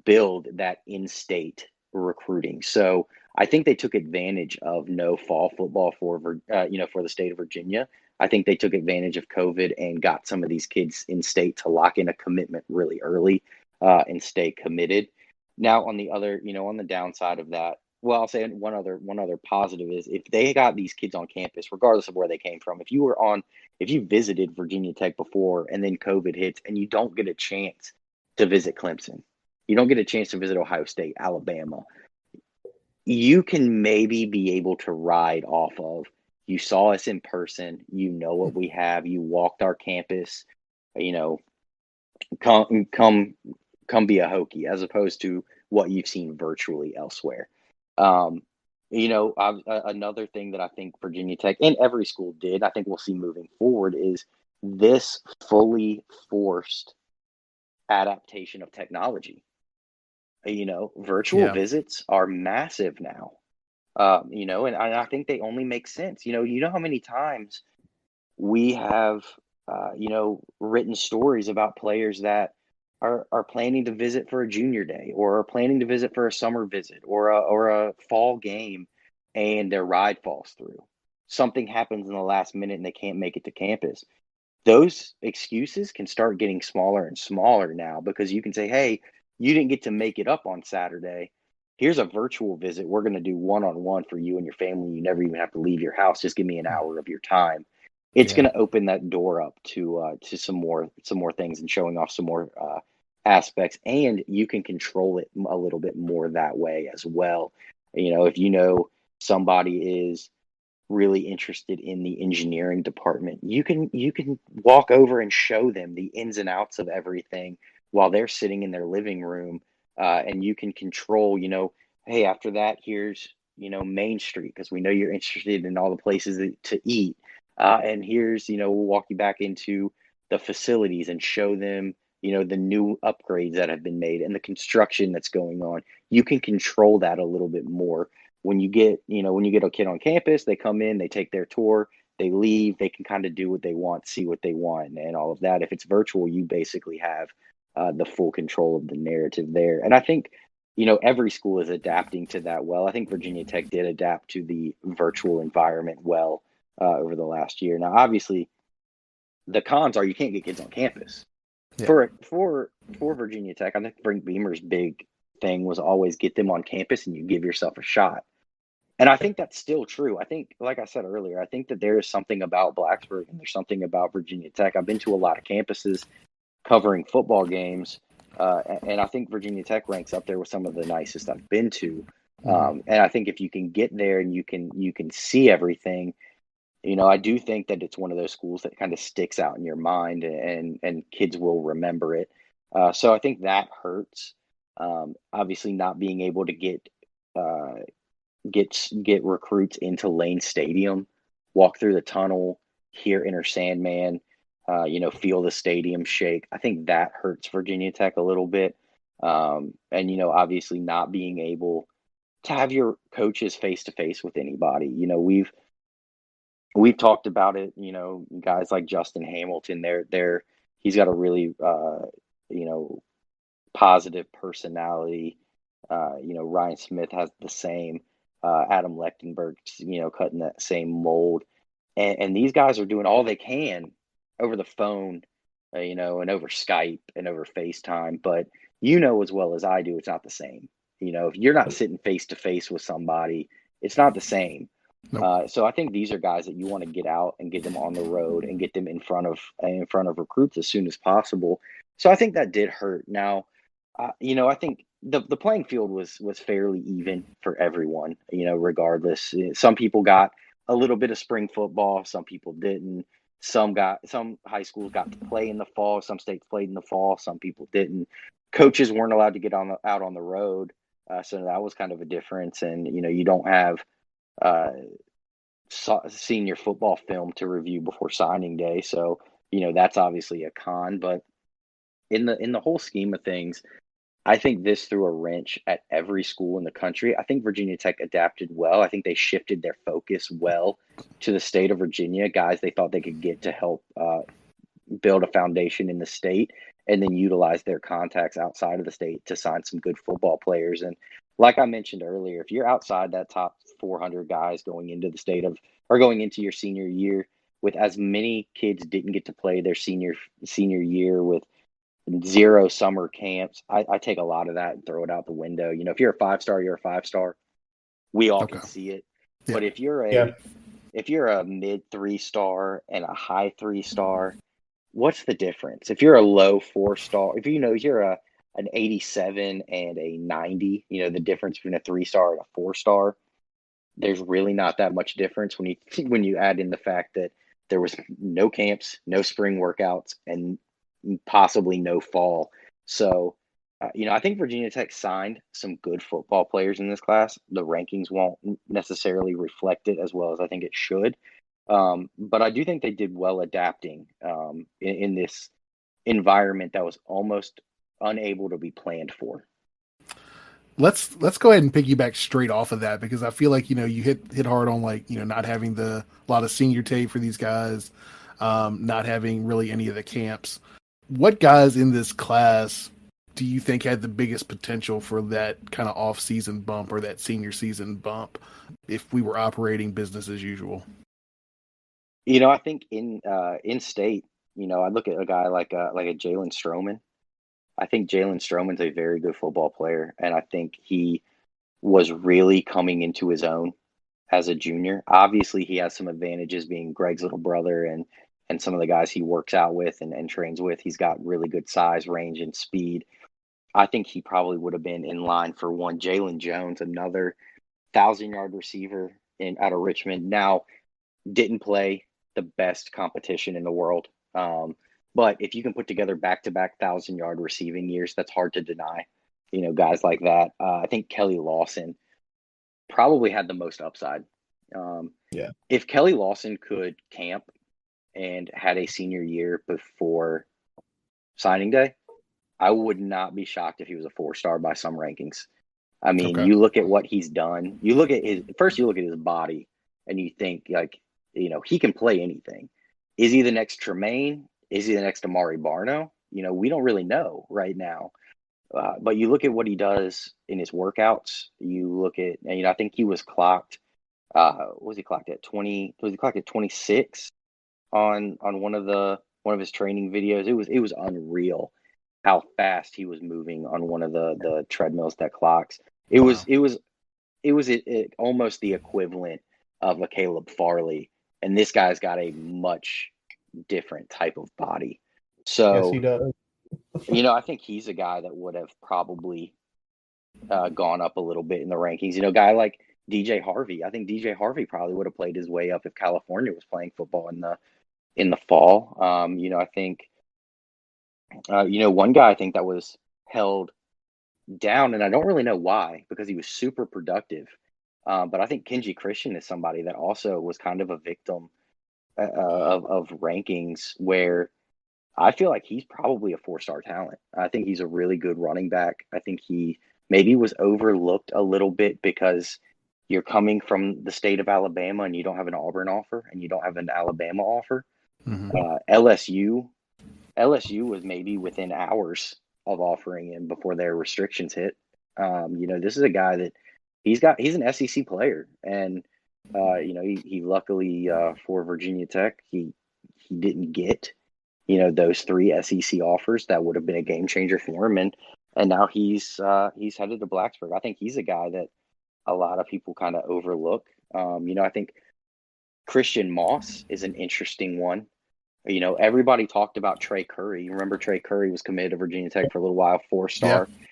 D: build that in-state recruiting. So I think they took advantage of no fall football for the state of Virginia. I think they took advantage of COVID and got some of these kids in state to lock in a commitment really early, and stay committed. Now on the other, on the downside of that, well, I'll say one other positive is if they got these kids on campus, regardless of where they came from, if you visited Virginia Tech before and then COVID hits and you don't get a chance to visit Clemson, you don't get a chance to visit Ohio State, Alabama, you can maybe be able to ride off of, you saw us in person, you know what we have, you walked our campus, come be a Hokie, as opposed to what you've seen virtually elsewhere. Another thing that I think Virginia Tech and every school did, I think we'll see moving forward, is this fully forced adaptation of technology. Virtual visits are massive now. And I think they only make sense. You know how many times we have, written stories about players that are planning to visit for a junior day, or are planning to visit for a summer visit, or a fall game, and their ride falls through. Something happens in the last minute and they can't make it to campus. Those excuses can start getting smaller and smaller now, because you can say, hey, you didn't get to make it up on Saturday. Here's a virtual visit. We're going to do one-on-one for you and your family. You never even have to leave your house. Just give me an hour of your time. It's going to open that door up to some more things, and showing off some more aspects, and you can control it a little bit more that way as well. If somebody is really interested in the engineering department, you can walk over and show them the ins and outs of everything while they're sitting in their living room and you can control, hey, after that, here's, Main Street, because we know you're interested in all the places to eat. And here's, we'll walk you back into the facilities and show them, the new upgrades that have been made and the construction that's going on. You can control that a little bit more. When you get, when you get a kid on campus, they come in, they take their tour, they leave, they can kind of do what they want, see what they want, and all of that. If it's virtual, you basically have the full control of the narrative there. And I think, every school is adapting to that well. I think Virginia Tech did adapt to the virtual environment well over the last year. Now, obviously, the cons are you can't get kids on campus.
C: Yeah.
D: For Virginia Tech, I think Frank Beamer's big thing was always get them on campus and you give yourself a shot. And I think that's still true. I think, like I said earlier, I think that there is something about Blacksburg and there's something about Virginia Tech. I've been to a lot of campuses covering football games, and I think Virginia Tech ranks up there with some of the nicest I've been to. And I think if you can get there and you can see everything, I do think that it's one of those schools that kind of sticks out in your mind, and kids will remember it. So I think that hurts. Obviously, not being able to get recruits into Lane Stadium, walk through the tunnel, hear Inner Sandman, feel the stadium shake. I think that hurts Virginia Tech a little bit. And, obviously not being able to have your coaches face to face with anybody. We've talked about it, guys like Justin Hamilton, he's got a really, positive personality. Ryan Smith has the same. Adam Lechtenberg, cutting that same mold. And these guys are doing all they can over the phone, and over Skype and over FaceTime. But as well as I do, it's not the same. If you're not sitting face to face with somebody, it's not the same.
C: Nope.
D: So I think these are guys that you want to get out and get them on the road and get them in front of recruits as soon as possible. So I think that did hurt. Now, I think the playing field was fairly even for everyone, regardless. Some people got a little bit of spring football, some people didn't. Some high schools got to play in the fall, some states played in the fall, some people didn't. Coaches weren't allowed to get out on the road, so that was kind of a difference. And you don't have senior football film to review before signing day, so that's obviously a con. But in the whole scheme of things, I think this threw a wrench at every school in the country. I think Virginia Tech adapted well. I think they shifted their focus well to the state of Virginia, guys they thought they could get to help build a foundation in the state, and then utilize their contacts outside of the state to sign some good football players. And like I mentioned earlier, if you're outside that top 400 guys going into going into your senior year, with as many kids didn't get to play their senior year, with 0 summer camps, I take a lot of that and throw it out the window. If you're a 5-star, you're a 5-star. We all can see it. Yeah. But if you're a mid 3-star and a high 3-star, what's the difference? If you're a low 4-star, if you're an 87 and a 90, the difference between a 3-star and a 4-star, there's really not that much difference when you add in the fact that there was no camps, no spring workouts, and possibly no fall. So, I think Virginia Tech signed some good football players in this class. The rankings won't necessarily reflect it as well as I think it should. But I do think they did well adapting in this environment that was almost unable to be planned for.
C: Let's go ahead and piggyback straight off of that, because I feel like you hit hard on not having a lot of senior tape for these guys, not having really any of the camps. What guys in this class do you think had the biggest potential for that kind of off-season bump or that senior season bump if we were operating business as usual?
D: I think in state, I look at a guy like a Jalen Stroman. I think Jalen Stroman's a very good football player, and I think he was really coming into his own as a junior. Obviously, he has some advantages being Greg's little brother and some of the guys he works out with and trains with. He's got really good size, range, and speed. I think he probably would have been in line for one. Jalen Jones, another 1,000-yard receiver out of Richmond. Now, didn't play the best competition in the world. But if you can put together back-to-back 1,000-yard receiving years, that's hard to deny. guys like that. I think Kelly Lawson probably had the most upside.
B: Yeah.
D: If Kelly Lawson could camp and had a senior year before signing day, I would not be shocked if he was a 4-star by some rankings. I mean,
C: Okay.
D: you look at what he's done. You look at his body, and you think like, he can play anything. Is he the next Tremaine? Is he the next Amari Barno? We don't really know right now. But you look at what he does in his workouts. You look at, and I think he was clocked. Was he clocked at 20? Was he clocked at 26 on one of his training videos? It was unreal how fast he was moving on one of the treadmills that clocks. It
C: Wow.
D: was almost the equivalent of a Caleb Farley, and this guy's got a much different type of body.
B: Yes, he
D: So,
B: does.
D: I think he's a guy that would have probably gone up a little bit in the rankings. A guy like DJ Harvey. I think DJ Harvey probably would have played his way up if California was playing football in the fall. I think one guy I think that was held down, and I don't really know why, because he was super productive. But I think Kenji Christian is somebody that also was kind of a victim of rankings, where I feel like he's probably a 4-star talent. I think he's a really good running back. I think he maybe was overlooked a little bit because you're coming from the state of Alabama and you don't have an Auburn offer and you don't have an Alabama offer.
C: Mhm.
D: LSU was maybe within hours of offering him before their restrictions hit. This is a guy that he's an SEC player, and he luckily for Virginia Tech, he didn't get those 3 SEC offers that would have been a game changer for him, and now he's headed to Blacksburg. I think he's a guy that a lot of people kind of overlook. I think Christian Moss is an interesting one. Everybody talked about Trey Curry. You remember Trey Curry was committed to Virginia Tech for a little while, 4-star.
C: Yeah.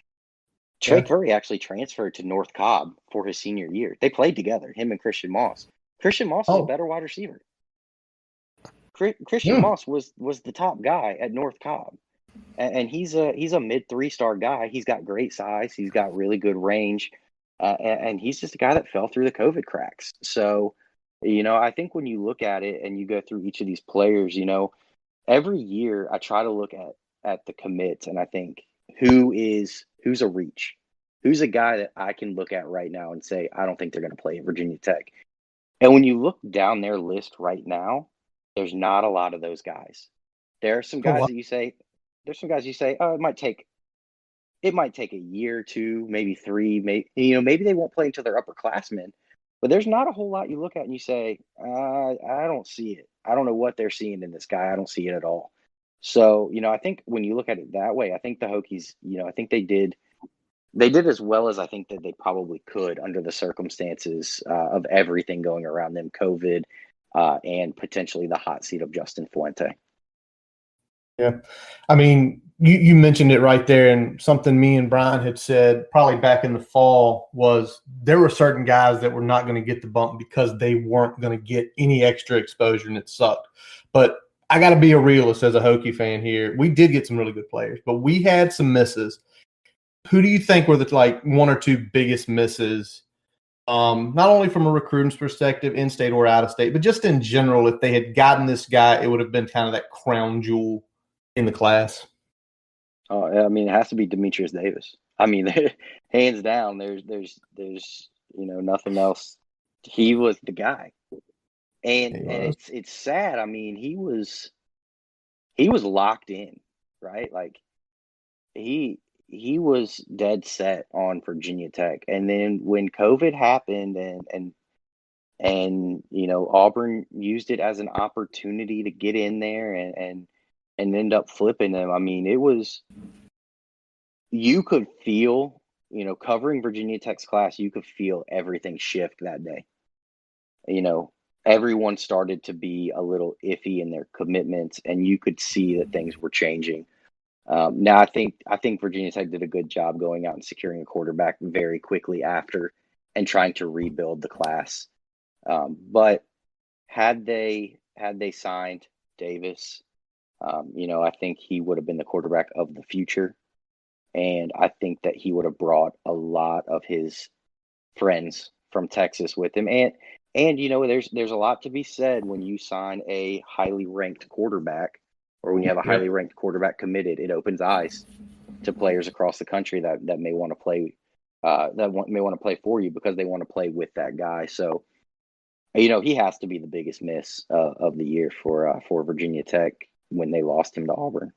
D: Trey Curry actually transferred to North Cobb for his senior year. They played together, him and Christian Moss. Christian Moss is a better wide receiver. Christian Moss was the top guy at North Cobb, and he's a mid 3-star guy. He's got great size. He's got really good range, and he's just a guy that fell through the COVID cracks. So, I think when you look at it and you go through each of these players, every year I try to look at the commits, and I think who's a reach, who's a guy that I can look at right now and say I don't think they're going to play at Virginia Tech. And when you look down their list right now, there's not a lot of those guys. There are some guys that you say, oh, it might take a year or 2, maybe 3, maybe they won't play until they're upperclassmen. But there's not a whole lot you look at and you say, I don't see it. I don't know what they're seeing in this guy. I don't see it at all. So, I think when you look at it that way, I think the Hokies, I think they did as well as I think that they probably could under the circumstances of everything going around them, COVID, and potentially the hot seat of Justin Fuente.
B: Yeah. I mean, you mentioned it right there, and something me and Brian had said probably back in the fall was there were certain guys that were not going to get the bump because they weren't going to get any extra exposure, and it sucked. But I got to be a realist as a Hokie fan here. We did get some really good players, but we had some misses. Who do you think were the 1 or 2 biggest misses, not only from a recruiting's perspective, in-state or out-of-state, but just in general? If they had gotten this guy, it would have been kind of that crown jewel in the class.
D: Oh, I mean, it has to be Demetrius Davis. I mean, hands down. There's nothing else. He was the guy, and it's sad. I mean, he was locked in, right? Like he was dead set on Virginia Tech, and then when COVID happened, and Auburn used it as an opportunity to get in there and end up flipping them. I mean, you could feel, covering Virginia Tech's class, you could feel everything shift that day. Everyone started to be a little iffy in their commitments, and you could see that things were changing. Now, I think Virginia Tech did a good job going out and securing a quarterback very quickly after and trying to rebuild the class. But had they signed Davis, I think he would have been the quarterback of the future. And I think that he would have brought a lot of his friends from Texas with him. And there's a lot to be said when you sign a highly ranked quarterback, or when you have a highly ranked quarterback committed. It opens eyes to players across the country that may want to play may want to play for you because they want to play with that guy. So he has to be the biggest miss of the year for Virginia Tech when they lost him to Auburn.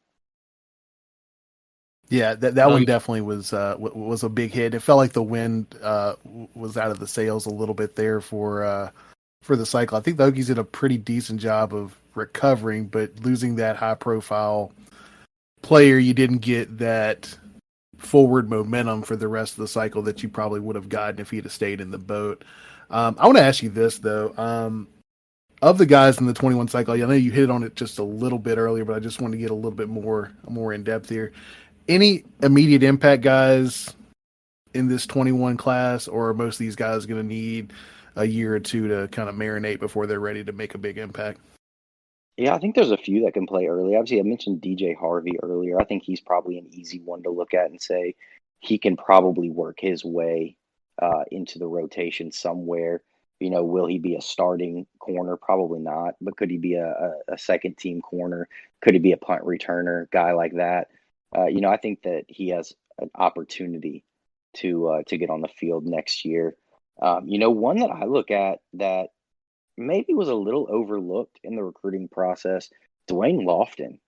C: Yeah, that one definitely was a big hit. It felt like the wind was out of the sails a little bit there for the cycle. I think the Hokies did a pretty decent job of recovering, but losing that high profile player, you didn't get that forward momentum for the rest of the cycle that you probably would have gotten if he'd have stayed in the boat. I want to ask you this though. Of the guys in the 21 cycle, I know you hit on it just a little bit earlier, but I just want to get a little bit more in depth here. Any immediate impact guys in this 21 class, or are most of these guys going to need a year or two to kind of marinate before they're ready to make a big impact?
D: Yeah, I think there's a few that can play early. Obviously, I mentioned DJ Harvey earlier. I think he's probably an easy one to look at and say he can probably work his way into the rotation somewhere. Will he be a starting corner? Probably not. But could he be a second team corner? Could he be a punt returner? Guy like that. I think that he has an opportunity to get on the field next year. One that I look at that maybe was a little overlooked in the recruiting process, Dwayne Lofton.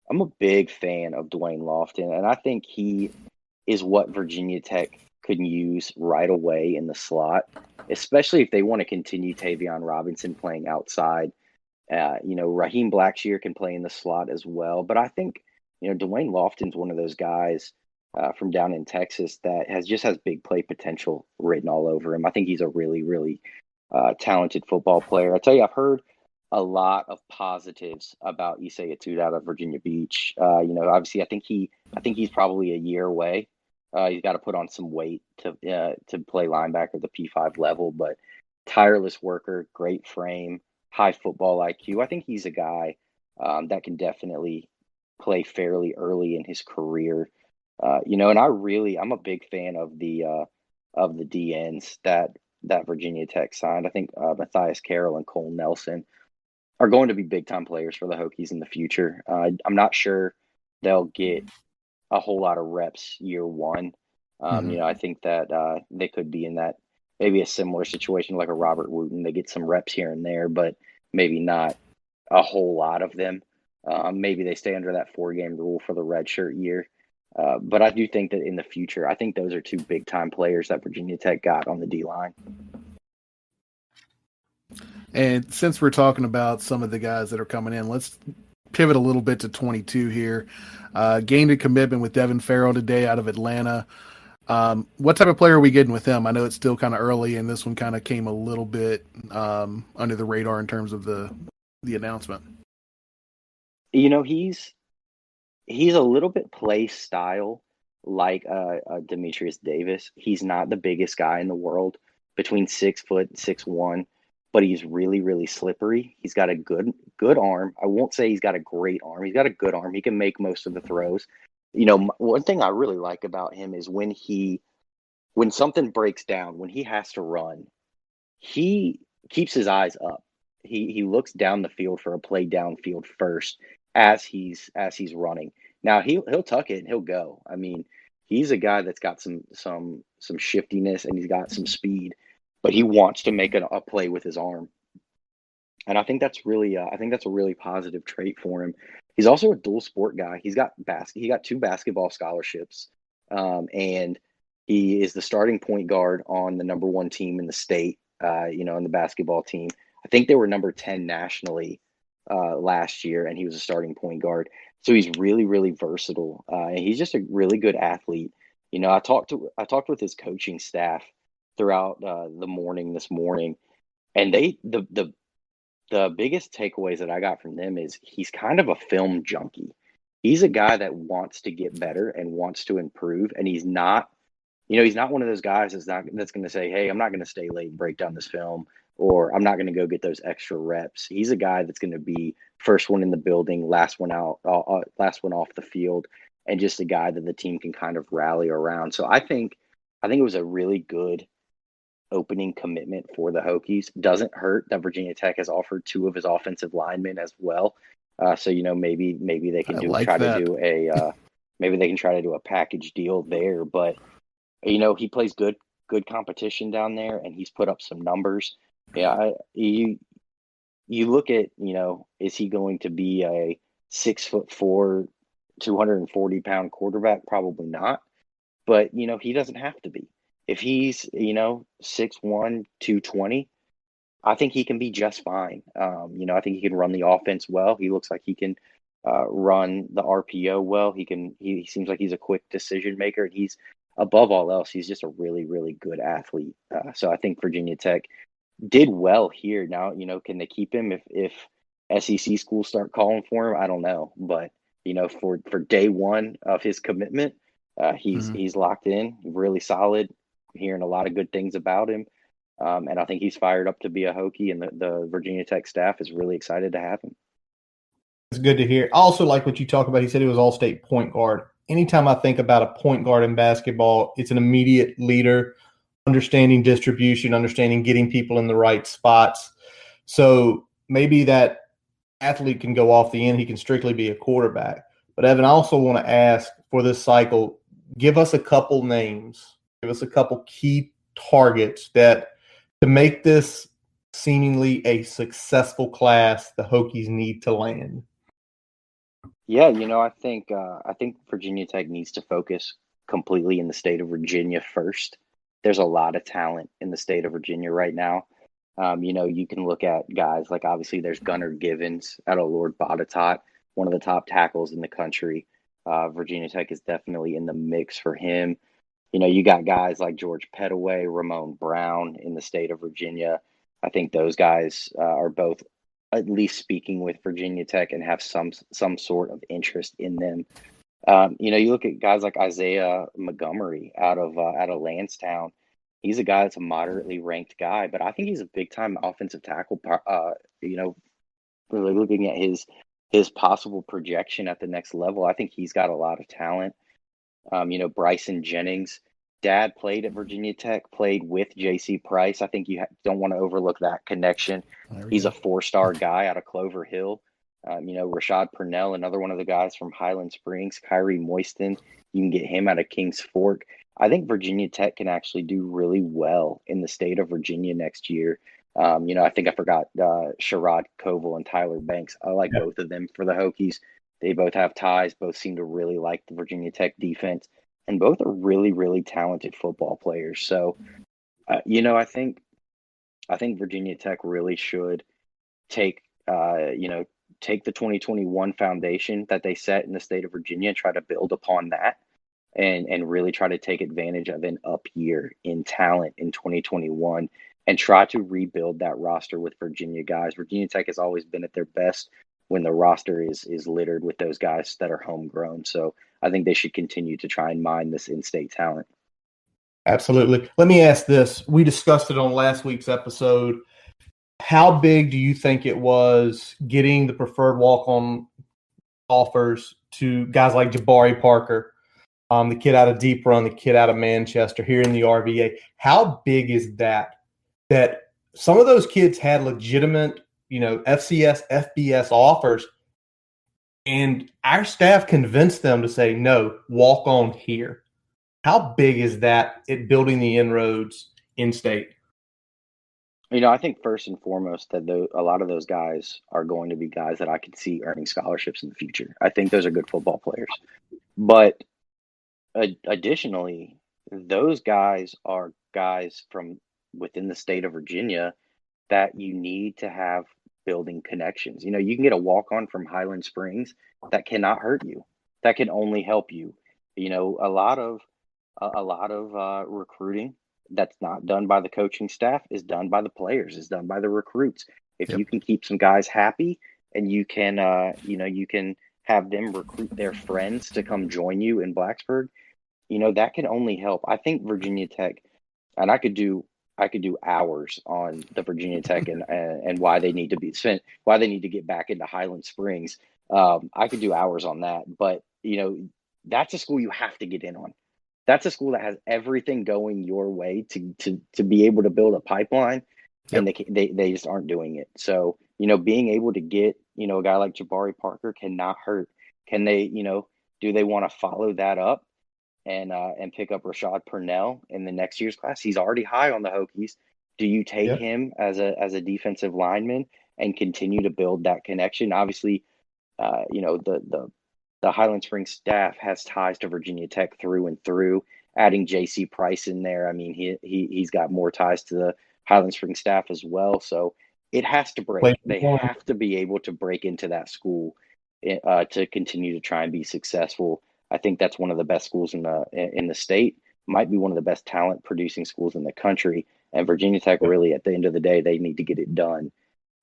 D: I'm a big fan of Dwayne Lofton, and I think he is what Virginia Tech could use right away in the slot, especially if they want to continue Tavion Robinson playing outside. Raheem Blackshear can play in the slot as well, but I think Dwayne Lofton's one of those guys from down in Texas that has big play potential written all over him. I think he's a really, really talented football player. I tell you, I've heard a lot of positives about Isaiah Tude out of Virginia Beach. Obviously, I think he's probably a year away. He's got to put on some weight to play linebacker at the P5 level, but tireless worker, great frame, high football IQ. I think he's a guy that can definitely play fairly early in his career. And I'm a big fan of the DNs that Virginia Tech signed. I think Matthias Carroll and Cole Nelson are going to be big time players for the Hokies in the future. I'm not sure they'll get a whole lot of reps year one. I think that they could be in that maybe a similar situation like a Robert Wooten. They get some reps here and there, but maybe not a whole lot of them. Maybe they stay under that 4-game rule for the redshirt year. But I do think that in the future, I think those are two big time players that Virginia Tech got on the D line.
C: And since we're talking about some of the guys that are coming in, let's pivot a little bit to 22 here. Gained a commitment with Devin Farrell today out of Atlanta. What type of player are we getting with him? I know it's still kind of early, and this one kind of came a little bit under the radar in terms of the announcement.
D: He's a little bit play style like Demetrius Davis. He's not the biggest guy in the world, between 6 foot, 6'1", but he's really, really slippery. He's got a good arm. I won't say he's got a great arm. He's got a good arm. He can make most of the throws. One thing I really like about him is when something breaks down, when he has to run, he keeps his eyes up. He looks down the field for a play downfield first as he's running. Now he'll tuck it and he'll go. I mean, he's a guy that's got some shiftiness and he's got some speed, but he wants to make a play with his arm. And I think that's a really positive trait for him. He's also a dual sport guy. He got 2 basketball scholarships, and he is the starting point guard on the number 1 team in the state. In the basketball team, I think they were number 10 nationally last year, and he was a starting point guard. So he's really, really versatile, and he's just a really good athlete. I talked with his coaching staff throughout the morning this morning, and the biggest takeaways that I got from them is he's kind of a film junkie. He's a guy that wants to get better and wants to improve, and he's not one of those guys that's going to say, "Hey, I'm not going to stay late and break down this film," or "I'm not going to go get those extra reps." He's a guy that's going to be first one in the building, last one out, last one off the field, and just a guy that the team can kind of rally around. So I think it was a really good opening commitment for the Hokies. Doesn't hurt that Virginia Tech has offered two of his offensive linemen as well. So maybe they can maybe they can try to do a package deal there. But he plays good competition down there, and he's put up some numbers. Yeah, you look at is he going to be a 6'4", 240-pound quarterback? Probably not. But he doesn't have to be. If he's 6'1", 220, I think he can be just fine. I think he can run the offense well. He looks like he can run the RPO well. He seems like he's a quick decision maker, and he's above all else, he's just a really, really good athlete. So I think Virginia Tech did well here. Now, can they keep him if SEC schools start calling for him? I don't know, but for day one of his commitment, he's locked in, really solid. I'm hearing a lot of good things about him. And I think he's fired up to be a Hokie, and the Virginia Tech staff is really excited to have him.
B: It's good to hear. I also like what you talk about. He said he was all-state point guard. Anytime I think about a point guard in basketball, it's an immediate leader, understanding distribution, understanding getting people in the right spots. So maybe that athlete can go off the end. He can strictly be a quarterback. But, Evan, I also want to ask for this cycle, give us a couple names. Give us a couple key targets that to make this seemingly a successful class the Hokies need to land.
D: Yeah, I think Virginia Tech needs to focus completely in the state of Virginia first. There's a lot of talent in the state of Virginia right now. You can look at guys like, obviously there's Gunnar Givens out of Lord Botetourt, one of the top tackles in the country. Virginia Tech is definitely in the mix for him. You got guys like George Pettaway, Ramon Brown in the state of Virginia. I think those guys are both at least speaking with Virginia Tech and have some sort of interest in them. You look at guys like Isaiah Montgomery out of Lansdowne. He's a guy that's a moderately ranked guy, but I think he's a big time offensive tackle. Really looking at his possible projection at the next level, I think he's got a lot of talent. Bryson Jennings, dad played at Virginia Tech, played with J.C. Price. I think you don't want to overlook that connection. He's a 4-star guy out of Clover Hill. Rashad Purnell, another one of the guys from Highland Springs. Kyrie Moiston, you can get him out of Kings Fork. I think Virginia Tech can actually do really well in the state of Virginia next year. I think I forgot Sherrod Koval and Tyler Banks. I like both of them for the Hokies. They both have ties, both seem to really like the Virginia Tech defense, and both are really, really talented football players. So, I think Virginia Tech really should take the 2021 foundation that they set in the state of Virginia and try to build upon that and really try to take advantage of an up year in talent in 2021 and try to rebuild that roster with Virginia guys. Virginia Tech has always been at their best when the roster is littered with those guys that are homegrown. So I think they should continue to try and mine this in-state talent.
B: Absolutely. Let me ask this. We discussed it on last week's episode. How big do you think it was getting the preferred walk-on offers to guys like Jabari Parker, the kid out of Deep Run, the kid out of Manchester here in the RVA? How big is that some of those kids had legitimate FCS, FBS offers, and our staff convinced them to say, no, walk on here. How big is that at building the inroads in state?
D: I think first and foremost that a lot of those guys are going to be guys that I could see earning scholarships in the future. I think those are good football players. But additionally, those guys are guys from within the state of Virginia that you need to have building connections. You can get a walk-on from Highland Springs that cannot hurt you. That can only help you. A lot of recruiting that's not done by the coaching staff is done by the players, is done by the recruits. If you can keep some guys happy and you can have them recruit their friends to come join you in Blacksburg, that can only help. I think Virginia Tech, and I could do hours on the Virginia Tech and why they need to get back into Highland Springs. I could do hours on that, but that's a school you have to get in on. That's a school that has everything going your way to be able to build a pipeline, and they just aren't doing it. So, being able to get, a guy like Jabari Parker cannot hurt. Can they, do they want to follow that up and pick up Rashad Purnell in the next year's class? He's already high on the Hokies. Do you take him as a defensive lineman and continue to build that connection? Obviously, the Highland Springs staff has ties to Virginia Tech through and through. Adding J.C. Price in there, I mean, he's got more ties to the Highland Springs staff as well. So it has to break. They have to be able to break into that school to continue to try and be successful. I think that's one of the best schools in the state. Might be one of the best talent producing schools in the country. And Virginia Tech, really, at the end of the day, they need to get it done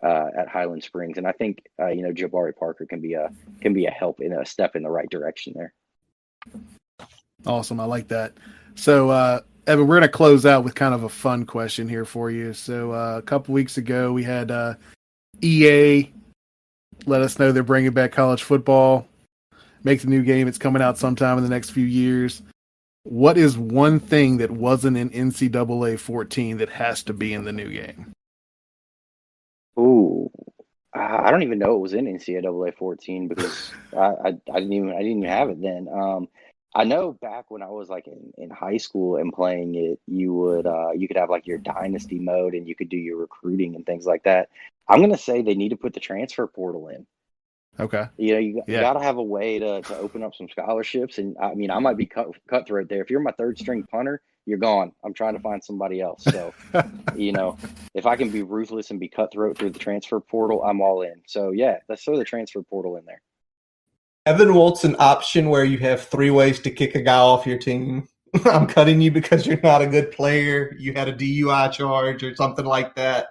D: at Highland Springs. And I think Jabari Parker can be a help in a step in the right direction there.
C: Awesome. I like that. So, Evan, we're going to close out with kind of a fun question here for you. So a couple weeks ago, we had EA let us know they're bringing back college football. Make the new game. It's coming out sometime in the next few years. What is one thing that wasn't in NCAA 14 that has to be in the new game?
D: Ooh, I don't even know it was in NCAA 14 because I didn't even have it then. I know back when I was like in high school and playing it, you could have like your dynasty mode and you could do your recruiting and things like that. I'm gonna say they need to put the transfer portal in.
C: Okay.
D: You got to have a way to open up some scholarships. And I mean, I might be cutthroat there. If you're my third string punter, you're gone. I'm trying to find somebody else. So, if I can be ruthless and be cutthroat through the transfer portal, I'm all in. So yeah, let's throw the transfer portal in there.
B: Evan wants an option where you have 3 ways to kick a guy off your team. I'm cutting you because you're not a good player. You had a DUI charge or something like that.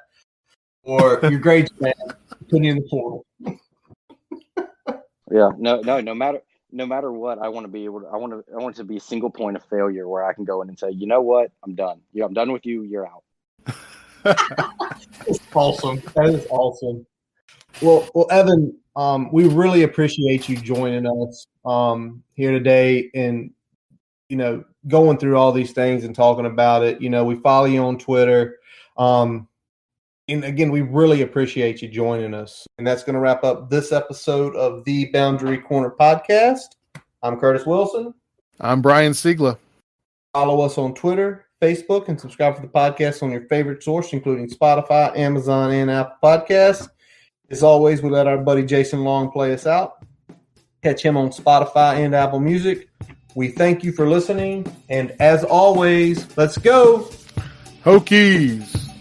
B: Or your grades bad, putting you in the portal.
D: Yeah, no matter what, I want it to be a single point of failure where I can go in and say, you know what, I'm done. Yeah, I'm done with you. You're out.
B: That's awesome. That is awesome. Well, Evan, we really appreciate you joining us here today and, going through all these things and talking about it. We follow you on Twitter. And again, we really appreciate you joining us. And that's going to wrap up this episode of the Boundary Corner podcast. I'm Curtis Wilson.
C: I'm Brian Siegler.
B: Follow us on Twitter, Facebook, and subscribe to the podcast on your favorite source, including Spotify, Amazon, and Apple Podcasts. As always, we let our buddy Jason Long play us out. Catch him on Spotify and Apple Music. We thank you for listening. And as always, let's go
C: Hokies!